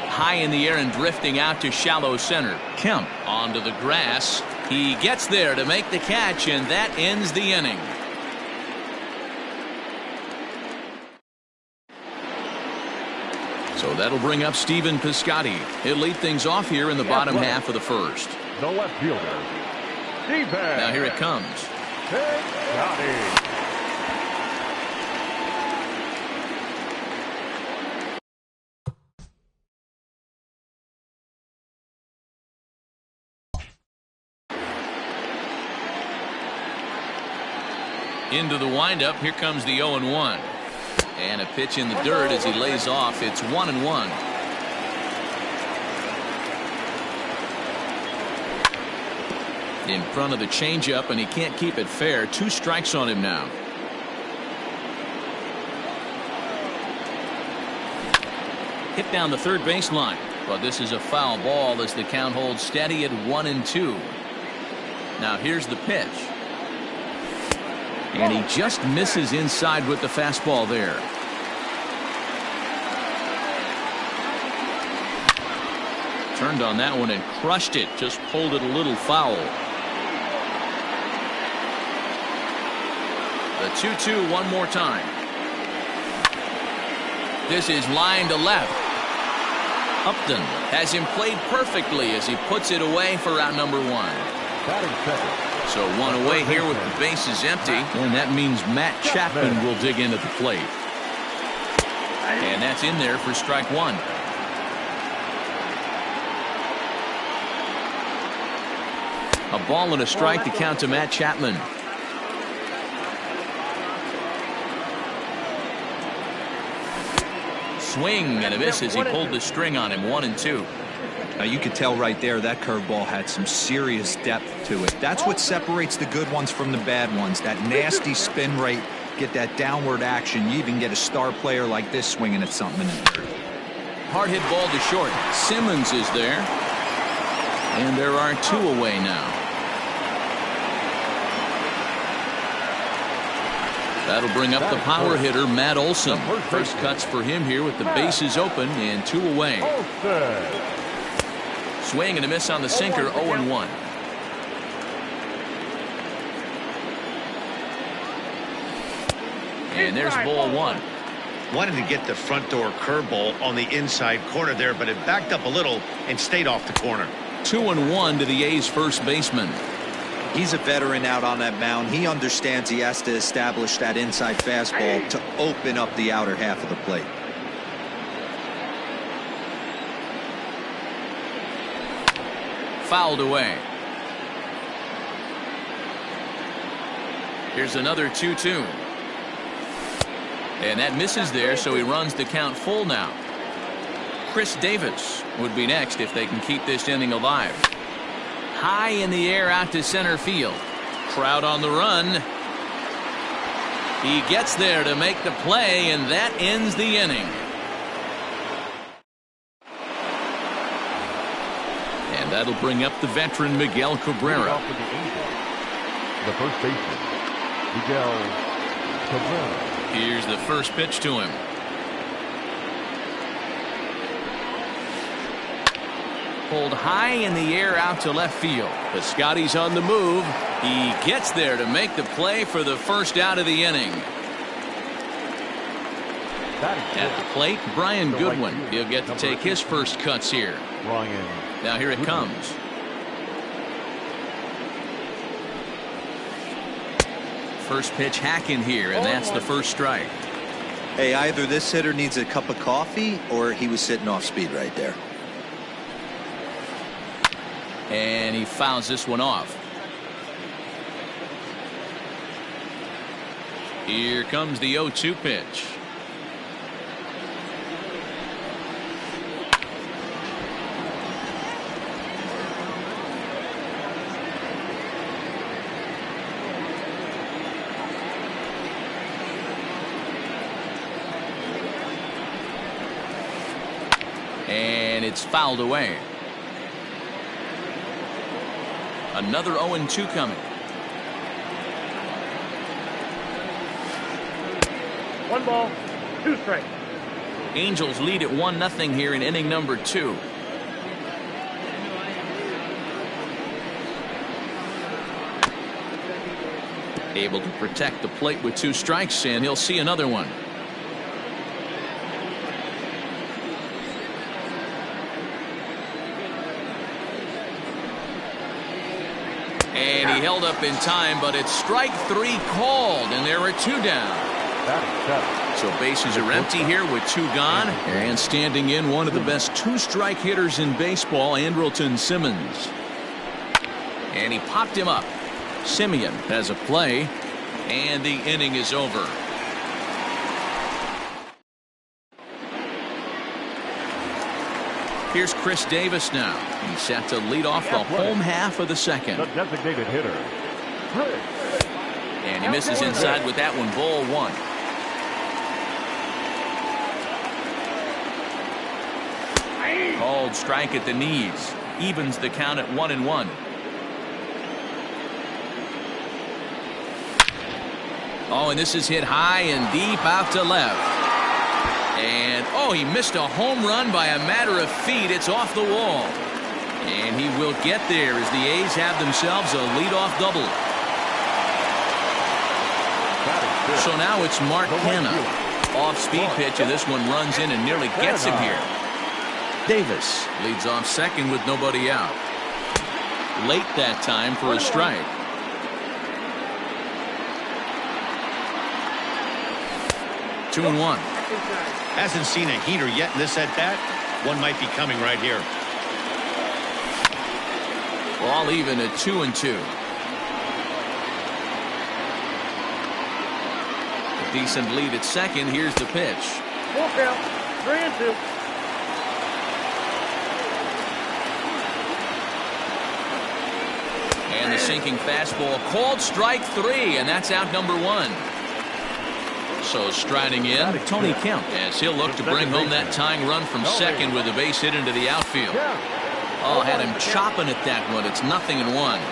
S1: High in the air and drifting out to shallow center. Kemp onto the grass. He gets there to make the catch, and that ends the inning. So that'll bring up Stephen Piscotty. He'll lead things off here in the bottom half of the first.
S4: The left fielder, Stephen.
S1: Now here it comes.
S4: Piscotty.
S1: Into the windup. Here comes the 0-1. And a pitch in the dirt as he lays off. It's 1-1. In front of the changeup, and he can't keep it fair. 2 strikes on him now. Hit down the third baseline. But this is a foul ball as the count holds steady at 1-2. Now here's the pitch. And he just misses inside with the fastball there. Turned on that one and crushed it. Just pulled it a little foul. The 2-2 one more time. This is line to left. Upton has him played perfectly as he puts it away for out number 1.
S4: Batting second,
S1: So one away here with the bases empty, and that means Matt Chapman will dig in at the plate. And that's in there for strike one. A ball and a strike to count to Matt Chapman. Swing and a miss as he pulled the string on him. 1-2.
S2: Now you could tell right there that curveball had some serious depth to it. That's what separates the good ones from the bad ones. That nasty spin rate, get that downward action. You even get a star player like this swinging at something in the dirt.
S1: Hard hit ball to short. Simmons is there. And there are two away now. That'll bring up the power hitter, Matt Olson. First cuts for him here with the bases open and two away. Swing and a miss on the sinker, 0-1. And there's ball one.
S3: Wanted to get the front door curveball on the inside corner there, but it backed up a little and stayed off the corner.
S1: 2-1 to the A's first baseman.
S2: He's a veteran out on that mound. He understands he has to establish that inside fastball to open up the outer half of the plate.
S1: Fouled away. Here's another 2-2. And that misses there, so he runs the count full now. Chris Davis would be next if they can keep this inning alive. High in the air out to center field. Crowd on the run. He gets there to make the play, and that ends the inning. And that'll bring up the veteran Miguel Cabrera.
S4: The first baseman, Miguel Cabrera.
S1: Here's the first pitch to him. Pulled high in the air out to left field. But Scotty's on the move. He gets there to make the play for the first out of the inning. At the plate, Brian Goodwin. He'll get to take his first cuts here. Now here it comes. First pitch hacking here, and that's the first strike.
S2: Hey, either this hitter needs a cup of coffee or he was sitting off speed right there.
S1: And he fouls this one off. Here comes the 0-2 pitch. And it's fouled away. Another 0-2 coming.
S5: One ball, two strikes.
S1: Angels lead at 1-0 here in inning number 2. Able to protect the plate with 2 strikes, and he'll see another one. And he held up in time, but it's strike 3 called, and there are 2 down. So bases are empty here with 2 gone, and standing in one of the best 2-strike hitters in baseball, Andrelton Simmons. And he popped him up. Simeon has a play, and the inning is over. Here's Chris Davis now. He's set to lead off the home half of the second.
S4: The designated hitter.
S1: And he misses inside with that one. Ball 1. Called strike at the knees. Evens the count at 1-1. Oh, and this is hit high and deep out to left. And, oh, he missed a home run by a matter of feet. It's off the wall. And he will get there as the A's have themselves a leadoff double. So now it's Mark Hanna. Off-speed pitch, and this one runs in and nearly gets him here. Davis leads off second with nobody out. Late that time for a strike. 2-1.
S3: Hasn't seen a heater yet in this at-bat. One might be coming right here.
S1: Ball even at 2-2. A decent lead at second. Here's the pitch.
S5: Full count. 3-2.
S1: And the sinking fastball called strike 3, and that's out number 1. So striding in, Tony Kemp, as he'll look to bring home that tying run from second with a base hit into the outfield. Oh, had him chopping at that one. It's 0-1.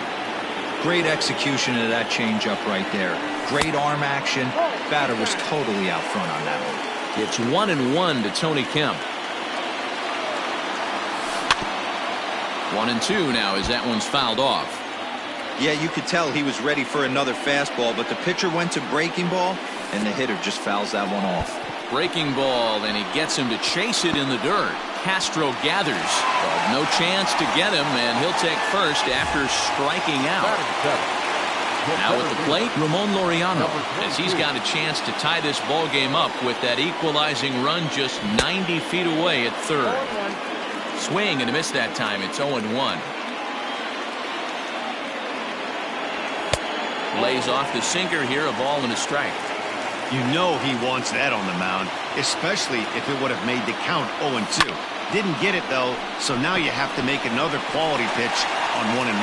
S2: Great execution of that changeup right there. Great arm action. Batter was totally out front on that one.
S1: It's 1-1 to Tony Kemp. 1-2 now as that one's fouled off.
S2: Yeah, you could tell he was ready for another fastball, but the pitcher went to breaking ball, and the hitter just fouls that one off.
S1: Breaking ball, and he gets him to chase it in the dirt. Castro gathers, but no chance to get him, and he'll take first after striking out. Now at the plate, Ramon Laureano, as he's got a chance to tie this ball game up with that equalizing run just 90 feet away at third. Swing and a miss that time. It's 0-1. Lays off the sinker here, a ball and a strike.
S3: You know he wants that on the mound, especially if it would have made the count 0-2. Didn't get it, though, so now you have to make another quality pitch on 1-1.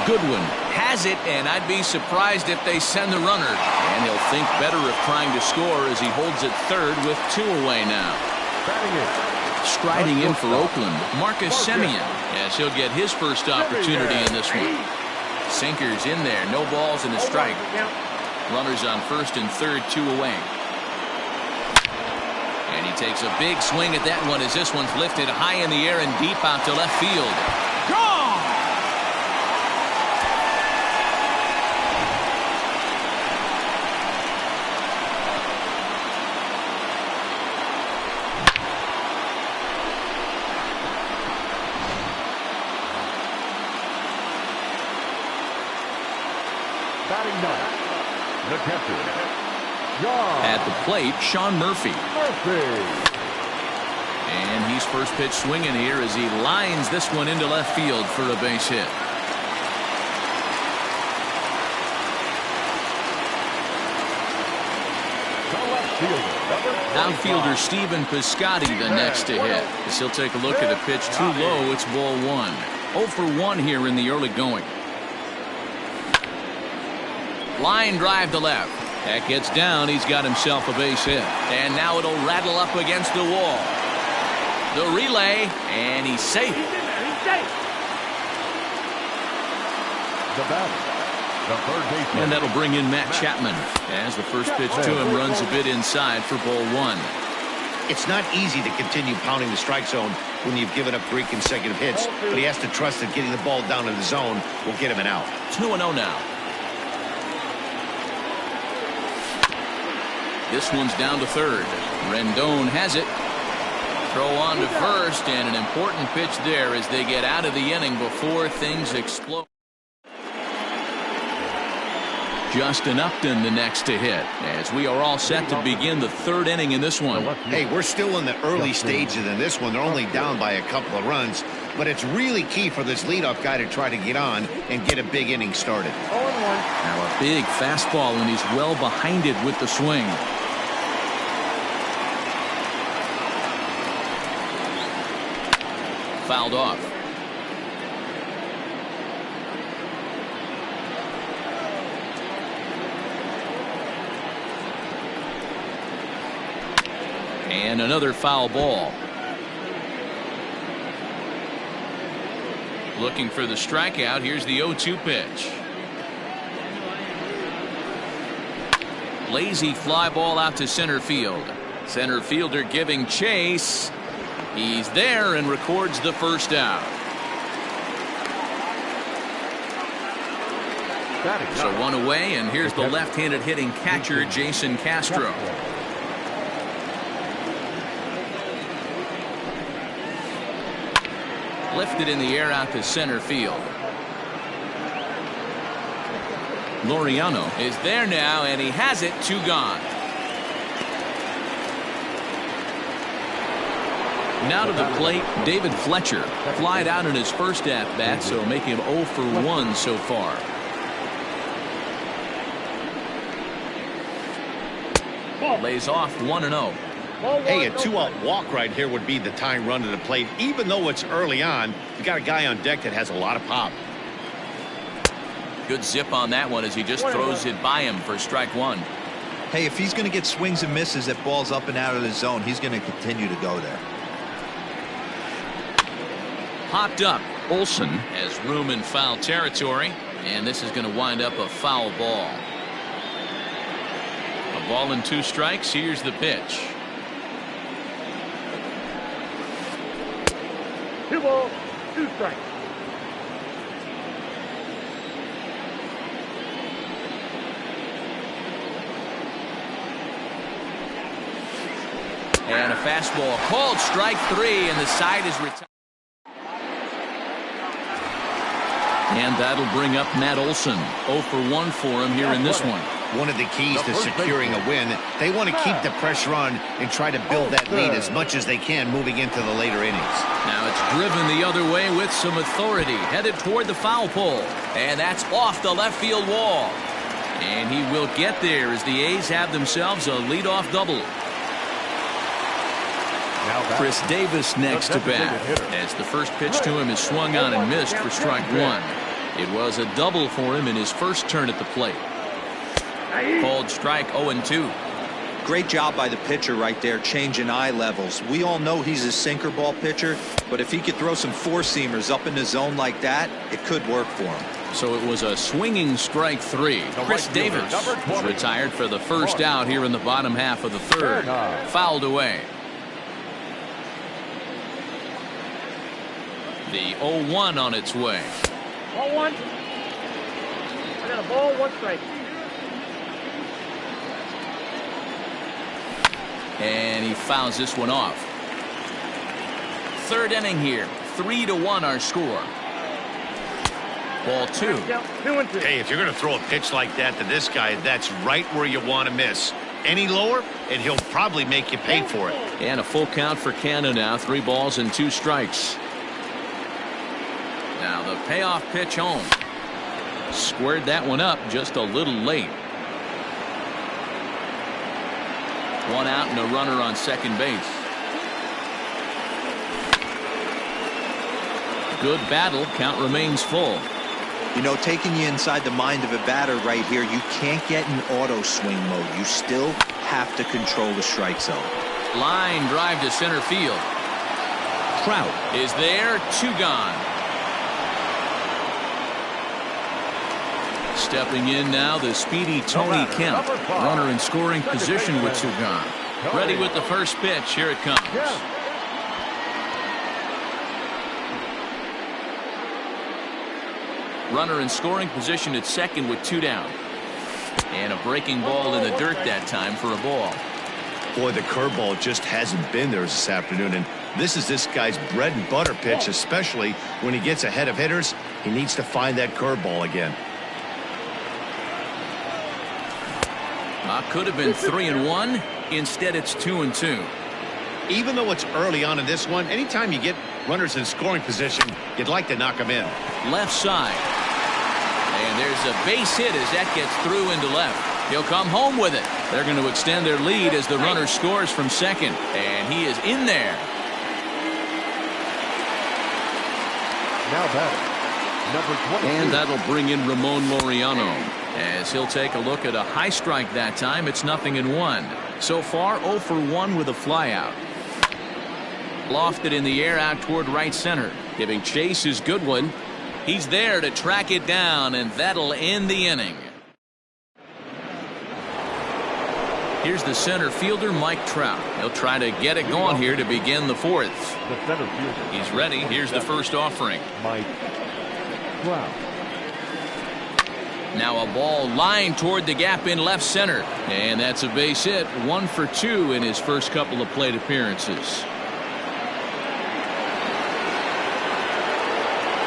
S1: Goodwin has it, and I'd be surprised if they send the runner. And he'll think better of trying to score as he holds it third with 2 away now. Striding in for Oakland, Marcus Semien, as he'll get his first opportunity in this one. Sinker's in there, no balls and a strike. Runners on first and third, 2 away. And he takes a big swing at that one as this one's lifted high in the air and deep out to left field. Gone!
S4: Batting ninth, the catcher,
S1: At the plate, Sean Murphy. And he's first pitch swinging here as he lines this one into left field for a base hit. Outfielder Stephen Piscotty the next to hit. As he'll take a look at a pitch too low, it's ball 1. 0 for 1 here in the early going. Line drive to left. That gets down. He's got himself a base hit. And now it'll rattle up against the wall. The relay, and he's safe.
S4: The batter, the third baseman.
S1: And that'll bring in Matt Chapman as the first pitch to him runs a bit inside for ball 1.
S3: It's not easy to continue pounding the strike zone when you've given up 3 consecutive hits, but he has to trust that getting the ball down in the zone will get him an out.
S1: 2-0 now. This one's down to third. Rendon has it. Throw on to first, and an important pitch there as they get out of the inning before things explode. Justin Upton the next to hit as we are all set to begin the third inning in this one.
S3: Hey, we're still in the early stages in this one. They're only down by a couple of runs, but it's really key for this leadoff guy to try to get on and get a big inning started.
S1: Now a big fastball, and he's well behind it with the swing. Fouled off. And another foul ball. Looking for the strikeout. Here's the 0-2 pitch. Lazy fly ball out to center field. Center fielder giving chase. He's there and records the first out. So 1 away, and here's the left-handed hitting catcher, Jason Castro. Lifted in the air out to center field. Laureano is there now, and he has it. 2 gone. Now to the plate, David Fletcher. Flied out in his first at-bat, so make him 0 for 1 so far. Lays off 1-0.
S3: Hey, a 2-out walk right here would be the tying run to the plate. Even though it's early on, you got a guy on deck that has a lot of pop.
S1: Good zip on that one as he just throws it by him for strike one.
S2: Hey, if he's going to get swings and misses at balls up and out of the zone, he's going to continue to go there.
S1: Popped up. Olsen has room in foul territory, and this is going to wind up a foul ball. A ball and 2 strikes. Here's the pitch.
S5: 2 balls, 2 strikes.
S1: And a fastball called strike 3, and the side is retired. And that'll bring up Matt Olsen. 0 for 1 for him here in this one.
S3: One of the keys to securing a win, they want to keep the pressure on and try to build that lead as much as they can moving into the later innings.
S1: Now it's driven the other way with some authority, headed toward the foul pole. And that's off the left field wall. And he will get there as the A's have themselves a leadoff double. Chris Davis next to bat, as the first pitch to him is swung on and missed for strike 1. It was a double for him in his first turn at the plate. Called strike 0-2.
S2: Great job by the pitcher right there, changing eye levels. We all know he's a sinker ball pitcher, but if he could throw some four-seamers up in the zone like that, it could work for him.
S1: So it was a swinging strike 3. Chris Davis was retired for the first out here in the bottom half of the third. Fouled away. The 0-1 on its way.
S5: Ball 1. I got a ball, 1 strike.
S1: And he fouls this one off. Third inning here. 3-1 our score. Ball 2.
S5: 2-2.
S3: Hey, if you're going to throw a pitch like that to this guy, that's right where you want to miss. Any lower, and he'll probably make you pay for it.
S1: And a full count for Canada now. 3 balls and 2 strikes. Now the payoff pitch home. Squared that one up just a little late. 1 out and a runner on second base. Good battle. Count remains full.
S2: You know, taking you inside the mind of a batter right here, you can't get in auto swing mode. You still have to control the strike zone.
S1: Line drive to center field. Trout is there. 2 gone. Stepping in now, the speedy Tony Kemp. Runner in scoring position with 2 gone. Ready with the first pitch. Here it comes. Runner in scoring position at second with 2 down. And a breaking ball in the dirt that time for a ball.
S3: Boy, the curveball just hasn't been there this afternoon, and this is this guy's bread and butter pitch, especially when he gets ahead of hitters. He needs to find that curveball again.
S1: Could have been 3-1. Instead, it's 2-2.
S3: Even though it's early on in this one, anytime you get runners in scoring position, you'd like to knock them in.
S1: Left side. And there's a base hit as that gets through into left. He'll come home with it. They're going to extend their lead as the runner scores from second. And he is in there.
S4: Now batting, number 22.
S1: And that'll bring in Ramon Laureano, as he'll take a look at a high strike that time. It's 0-1. So far 0 for 1 with a flyout. Lofted in the air out toward right center. Giving chase is Goodwin. He's there to track it down, and that'll end the inning. Here's the center fielder, Mike Trout. He'll try to get it going here to begin the 4th.
S4: The center fielder.
S1: He's ready. Here's the first offering.
S4: Mike Trout.
S1: Now a ball lined toward the gap in left center. And that's a base hit. 1 for 2 in his first couple of plate appearances.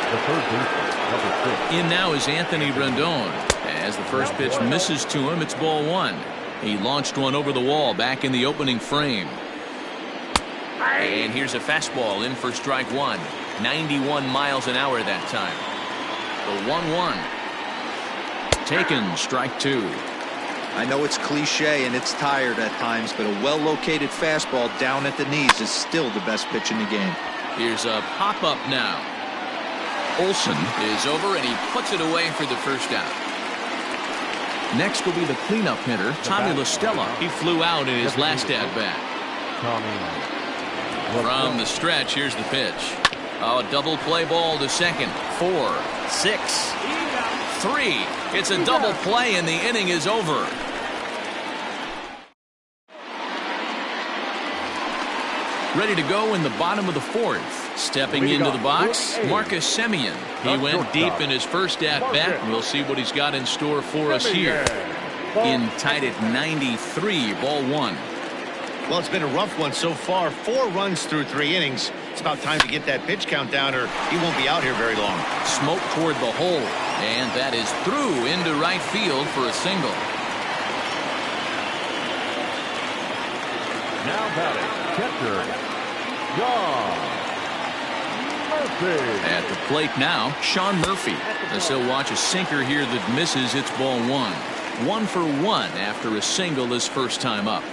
S4: The third baseman, number 6.
S1: In now is Anthony Rendon. As the first pitch misses to him, it's ball 1. He launched one over the wall back in the opening frame. And here's a fastball in for strike one. 91 miles an hour that time. The 1-1. Taken, strike two.
S2: I know it's cliche and it's tired at times, but a well-located fastball down at the knees is still the best pitch in the game.
S1: Here's a pop-up now. Olsen is over, and he puts it away for the first out. Next will be the cleanup hitter, Tommy LaStella. He flew out in his last at-bat. From the stretch, here's the pitch. A double play ball to second. 4, 6, 3. It's a double play, and the inning is over. Ready to go in the bottom of the fourth. Stepping into the box, Marcus Semien. He went deep in his first at-bat, and we'll see what he's got in store for us here. In tied at 93, ball one.
S3: Well, it's been a rough one so far. 4 runs through 3 innings. It's about time to get that pitch count down, or he won't be out here very long.
S1: Smoke toward the hole, and that is through into right field for a single.
S4: Now batting, catcher, John Murphy.
S1: At the plate now, Sean Murphy. As he'll watch a sinker here that misses. It's ball one. 1 for 1 after a single his first time up.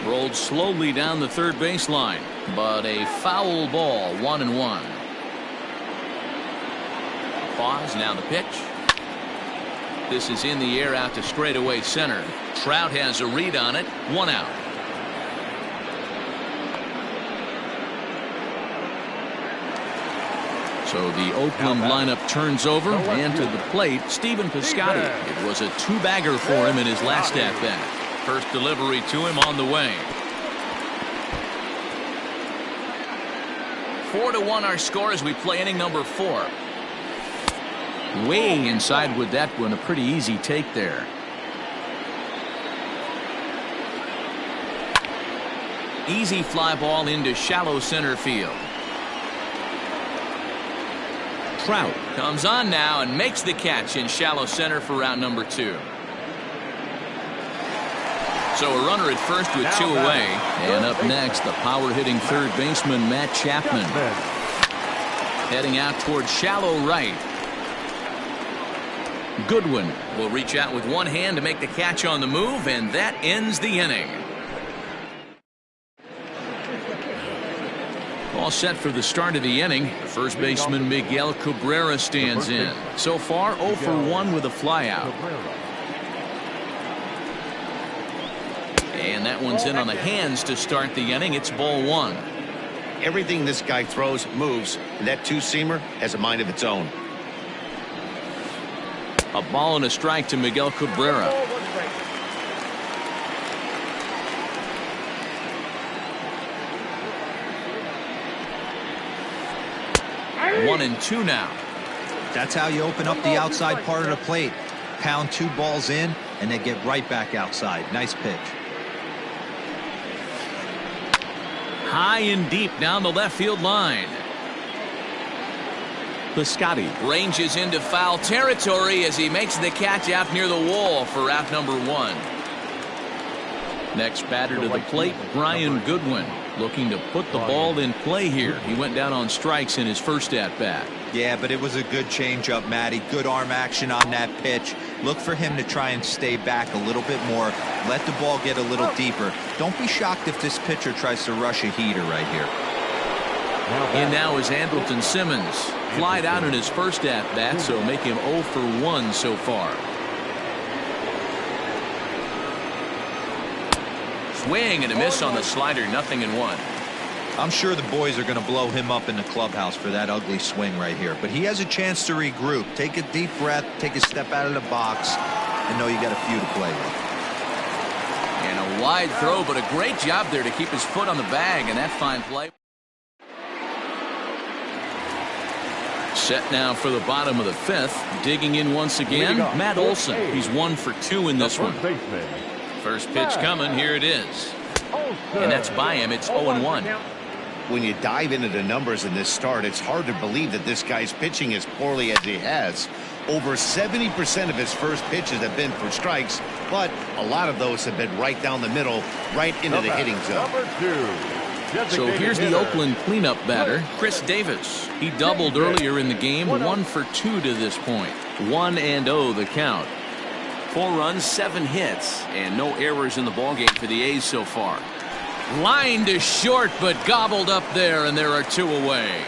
S1: Rolled slowly down the third baseline, but a foul ball, 1-1. Pause, now the pitch. This is in the air out to straightaway center. Trout has a read on it, 1 out. So the Oakland lineup turns over, and to the plate, Stephen Piscotty. It was a 2-bagger for him in his last at-bat. First delivery to him on the way. 4-1 our score as we play inning number 4. Way inside with that one, a pretty easy take there. Easy fly ball into shallow center field. Trout comes on now and makes the catch in shallow center for round number 2. So a runner at first with 2 away. And up next, the power-hitting third baseman, Matt Chapman. Heading out toward shallow right. Goodwin will reach out with one hand to make the catch on the move, and that ends the inning. All set for the start of the inning. First baseman Miguel Cabrera stands in. So far, 0 for 1 with a flyout. And that one's in on the hands to start the inning. It's ball 1.
S3: Everything this guy throws moves, and that 2-seamer has a mind of its own.
S1: A ball and a strike to Miguel Cabrera. 1-2 now.
S2: That's how you open up the outside part of the plate. Pound 2 balls in, and then get right back outside. Nice pitch.
S1: High and deep down the left field line. Piscotty ranges into foul territory as he makes the catch out near the wall for out number 1. Next batter to the plate, Brian Goodwin, looking to put the ball in play here. He went down on strikes in his first at-bat.
S2: Yeah, but it was a good changeup, Matty. Good arm action on that pitch. Look for him to try and stay back a little bit more. Let the ball get a little deeper. Don't be shocked if this pitcher tries to rush a heater right here.
S1: In now is Andrelton Simmons. Flied out in his first at-bat, so make him 0 for 1 so far. Swing and a miss on the slider, 0-1.
S2: I'm sure the boys are going to blow him up in the clubhouse for that ugly swing right here. But he has a chance to regroup. Take a deep breath, take a step out of the box, and know you got a few to play with.
S1: And a wide throw, but a great job there to keep his foot on the bag, and that fine play. Set now for the bottom of the 5th. Digging in once again, Matt Olson. He's 1 for 2 in this one. First pitch coming, here it is. And that's by him, it's 0-1.
S3: When you dive into the numbers in this start, it's hard to believe that this guy's pitching as poorly as he has. Over 70% of his first pitches have been for strikes, but a lot of those have been right down the middle, right into the hitting zone.
S4: Number 2.
S1: So here's the Oakland cleanup batter, Chris Davis. He doubled earlier in the game, 1 for 2 to this point. 1-0 the count. 4 runs, 7 hits, and no errors in the ballgame for the A's so far. Line to short, but gobbled up there, and there are 2 away.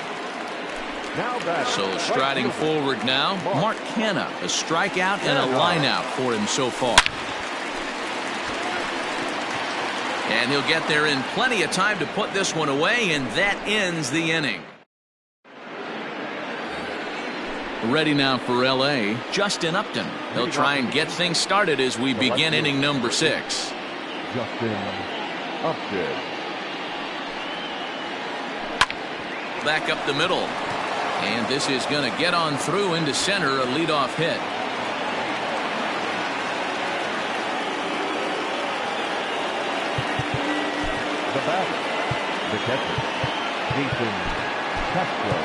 S1: So striding forward now, Mark Canha, a strikeout and a line out for him so far. And he'll get there in plenty of time to put this one away, and that ends the inning. Ready now for L.A., Justin Upton. He'll try and get things started as we begin inning number 6.
S4: Justin Upton.
S1: Back up the middle. And this is going to get on through into center, a leadoff hit.
S4: The batter, the catcher, Jason Castro.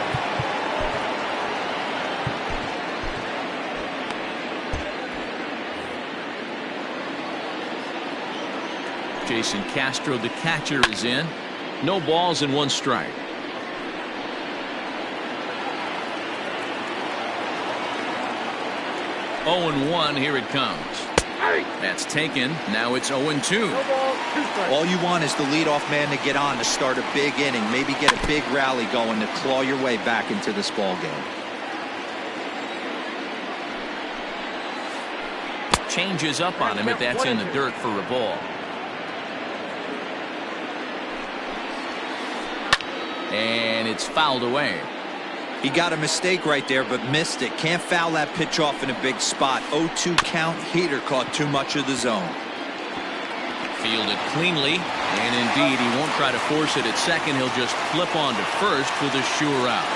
S1: Jason Castro, the catcher, is in. No balls and 1 strike. 0-1, here it comes. That's taken. Now it's 0-2.
S2: All you want is the leadoff man to get on to start a big inning, maybe get a big rally going to claw your way back into this ball game.
S1: Changes up on him if that's in the dirt for a ball. And it's fouled away.
S2: He got a mistake right there, but missed it. Can't foul that pitch off in a big spot. 0-2 count. Heater caught too much of the zone.
S1: Fielded cleanly, and indeed he won't try to force it at second. He'll just flip on to first with a sure out.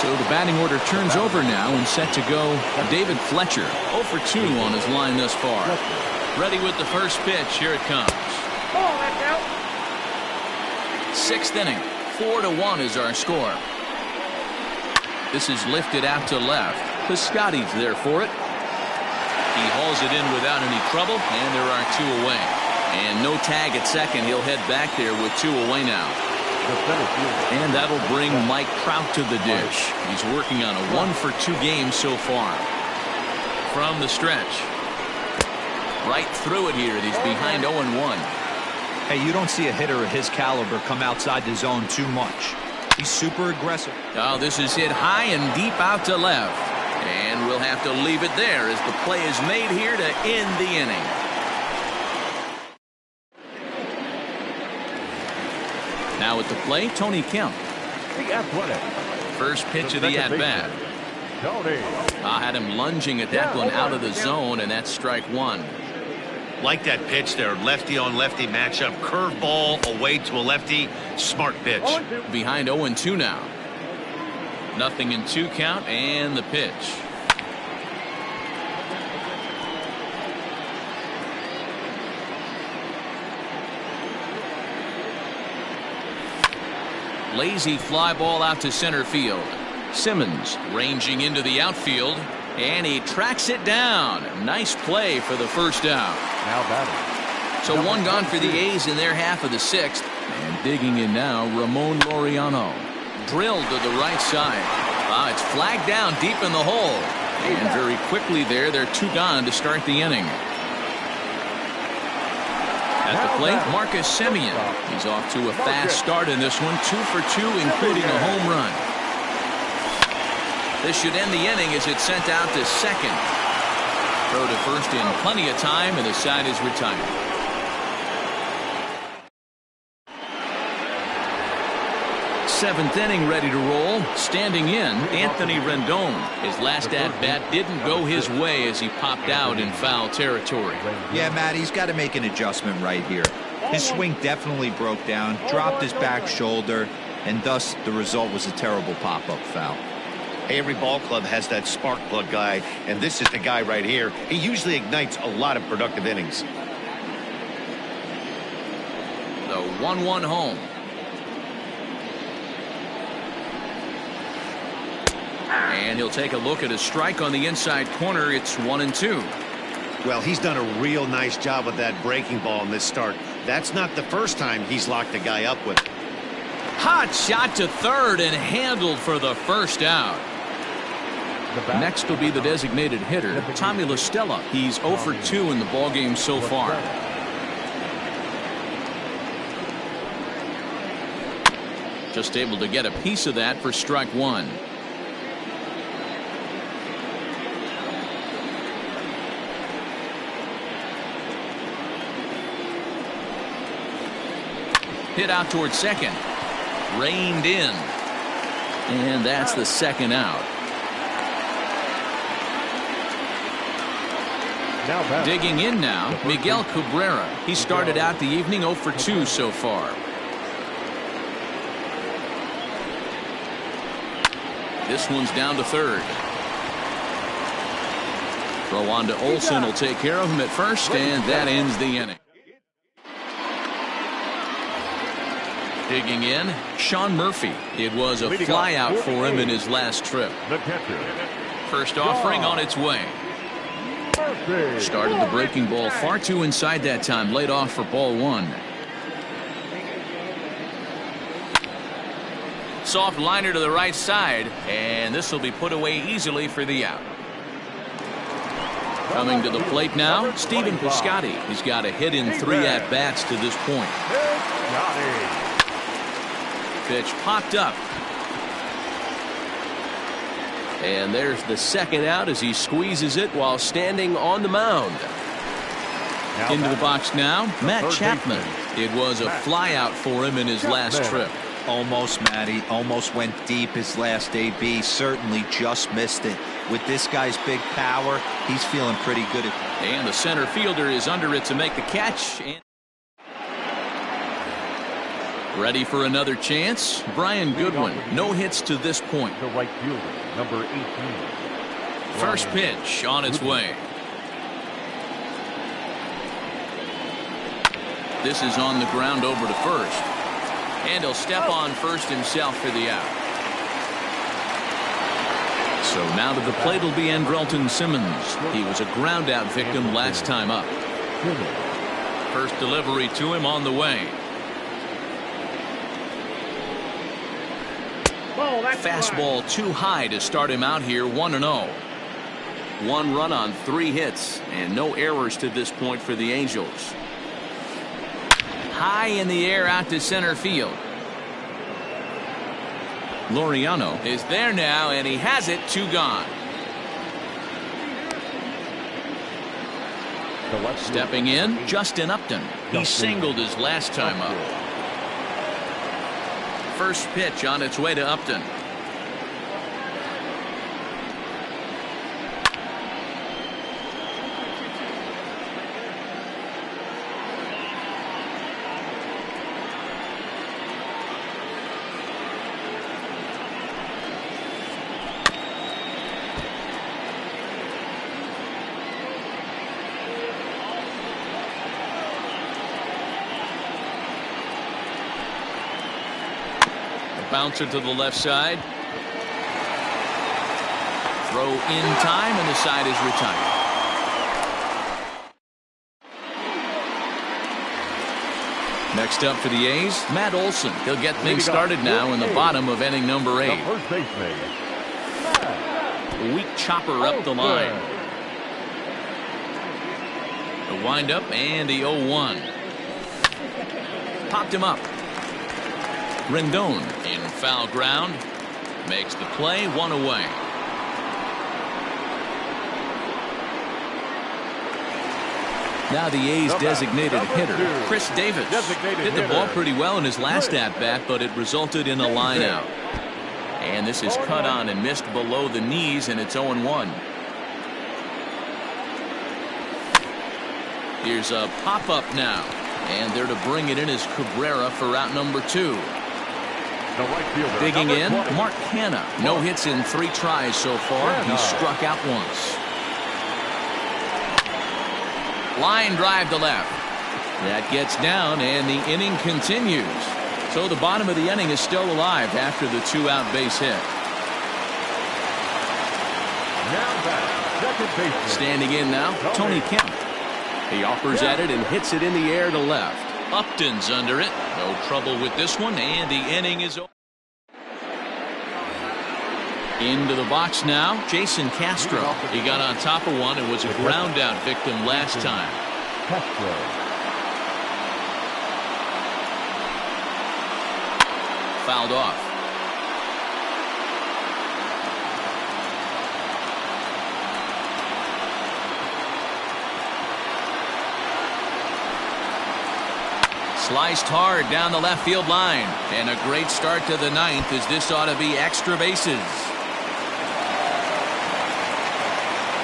S1: So the batting order turns over now, and set to go David Fletcher. 0 for 2 on his line thus far. Ready with the first pitch. Here it comes. 6th inning. 4-1 is our score. This is lifted out to left. Piscotty's there for it. He hauls it in without any trouble, and there are 2 away. And no tag at second. He'll head back there with 2 away now. And that'll bring Mike Trout to the dish. He's working on a 1 for 2 game so far. From the stretch. Right through it here. He's behind 0-1.
S2: Hey, you don't see a hitter of his caliber come outside the zone too much. He's super aggressive.
S1: Oh, this is hit high and deep out to left. And we'll have to leave it there as the play is made here to end the inning. Now at the plate, Tony Kemp.
S4: The Athletic.
S1: First pitch of the at-bat. I had him lunging at that one out of the zone, and that's strike 1.
S3: Like that pitch there, lefty on lefty matchup, curveball away to a lefty, smart pitch.
S1: Behind 0-2 now. 0-2 count, and the pitch. Lazy fly ball out to center field. Simmons ranging into the outfield, and he tracks it down. Nice play for the first out.
S4: Now batting.
S1: So 1 gone for the A's in their half of the 6th. And digging in now, Ramon Laureano. Drilled to the right side. It's flagged down deep in the hole. And very quickly there, they're 2 gone to start the inning. At the plate, Marcus Semien. He's off to a fast start in this one. 2 for 2, including a home run. This should end the inning as it's sent out to second. Throw to first in plenty of time, and the side is retired. Seventh inning ready to roll. Standing in, Anthony Rendon. His last at-bat didn't go his way as he popped out in foul territory.
S2: Yeah, Matt, he's got to make an adjustment right here. His swing definitely broke down, dropped his back shoulder, and thus the result was a terrible pop-up foul.
S3: Hey, every ball club has that spark plug guy, and this is the guy right here. He usually ignites a lot of productive innings.
S1: The 1-1 home. And he'll take a look at a strike on the inside corner. It's 1-2.
S3: Well, he's done a real nice job with that breaking ball in this start. That's not the first time he's locked a guy up with it.
S1: Hot shot to third and handled for the first out. Next will be the designated hitter, Tommy LaStella. He's 0 for 2 in the ballgame so far. Just able to get a piece of that for strike one. Hit out towards second. Reined in. And that's the second out. Digging in now, Miguel Cabrera. He started out the evening 0 for 2 so far. This one's down to third. Throw on to Olsen will take care of him at first, and that ends the inning. Digging in, Sean Murphy. It was a fly out for him in his last trip. First offering on its way. Started the breaking ball far too inside that time. Laid off for ball one. Soft liner to the right side, and this will be put away easily for the out. Coming to the plate now, Stephen Piscotty. He's got a hit in 3 at-bats to this point. Pitch popped up. And there's the second out as he squeezes it while standing on the mound. Into the box now, Matt Chapman. It was a fly out for him in his last trip.
S2: Almost, Matty. Almost went deep his last AB. Certainly just missed it. With this guy's big power, he's feeling pretty good.
S1: And the center fielder is under it to make the catch. And ready for another chance. Brian Goodwin. No hits to this point.
S4: The right fielder, number 18.
S1: First pitch on its way. This is on the ground over to first. And he'll step on first himself for the out. So now to the plate will be Andrelton Simmons. He was a ground out victim last time up. First delivery to him on the way. Fastball too high to start him out here. 1-0. 1 run on 3 hits and no errors to this point for the Angels. High in the air out to center field. Laureano is there now, and he has it. 2 gone. Stepping in, Justin Upton. He singled his last time up. First pitch on its way to Upton. Bouncer to the left side. Throw in time, and the side is retired. Next up for the A's, Matt Olson. He'll get things started now in the bottom of inning number 8. A weak chopper up the line. The windup and the 0-1. Popped him up. Rendon in foul ground. Makes the play. 1 away. Now the A's designated hitter, Chris Davis. Hit the ball pretty well in his last at-bat, but it resulted in a line out. And this is cut on and missed below the knees, and it's 0-1. Here's a pop-up now. And there to bring it in is Cabrera for out number 2. Digging in, Mark Hanna. No hits in 3 tries so far. He struck out once. Line drive to left. That gets down, and the inning continues. So the bottom of the inning is still alive after the 2-out base hit. Standing in now, Tony Kemp. He offers at it and hits it in the air to left. Upton's under it. No trouble with this one, and the inning is over. Into the box now, Jason Castro. He got on top of one and was a ground out victim last time.
S4: Castro.
S1: Fouled off. Sliced hard down the left field line. And a great start to the ninth, as this ought to be extra bases.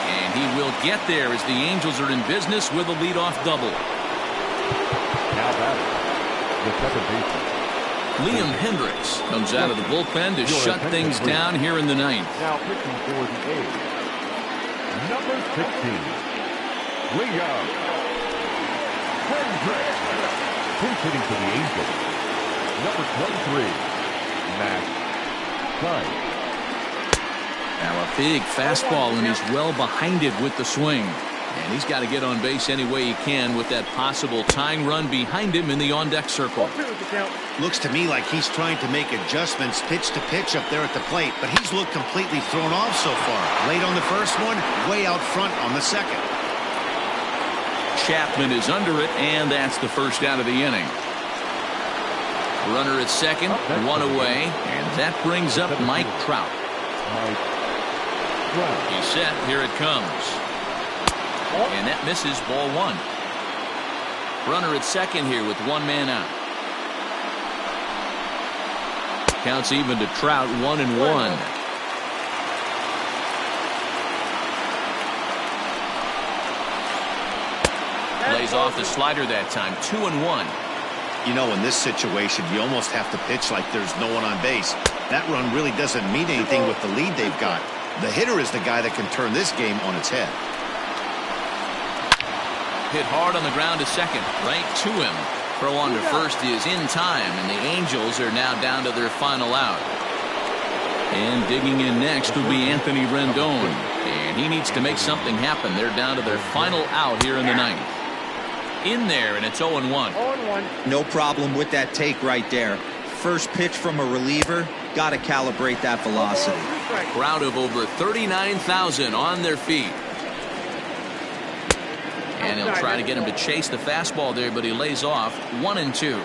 S1: And he will get there as the Angels are in business with a leadoff double.
S4: Now batting, the second baseman.
S1: Liam Hendricks comes out of the bullpen to shut things down here in the ninth.
S4: Now pitching for the A's, number 16, Liam Hendricks. Pinch hitting for the Angels, number 23, Matt Klein.
S1: Now a big fastball, and he's well behind it with the swing. And he's got to get on base any way he can with that possible tying run behind him in the on-deck circle.
S3: Looks to me like he's trying to make adjustments pitch to pitch up there at the plate, but he's looked completely thrown off so far. Late on the first one, way out front on the second.
S1: Chapman is under it, and that's the first out of the inning. Runner at second, one away, and that brings up Mike Trout. He's set. Here it comes. And that misses, ball one. Runner at second here with one man out. Counts even to Trout, 1-1. Lays off the slider that time, 2-1.
S3: You know, in this situation, you almost have to pitch like there's no one on base. That run really doesn't mean anything with the lead they've got. The hitter is the guy that can turn this game on its head.
S1: Hit hard on the ground to second, right to him. Throw on to first is in time, and the Angels are now down to their final out. And digging in next will be Anthony Rendon. And he needs to make something happen. They're down to their final out here in the ninth. In there, and it's 0-1.
S5: 0-1.
S2: No problem with that take right there. First pitch from a reliever, got to calibrate that velocity.
S1: Crowd of over 39,000 on their feet. And he'll try to get him to chase the fastball there, but he lays off, 1-2.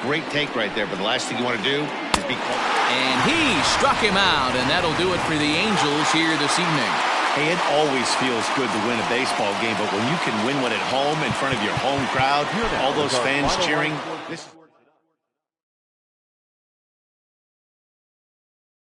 S3: Great take right there, but the last thing you want to do is be called.
S1: And he struck him out, and that'll do it for the Angels here this evening.
S3: Hey, it always feels good to win a baseball game, but when you can win one at home in front of your home crowd, all those fans cheering, this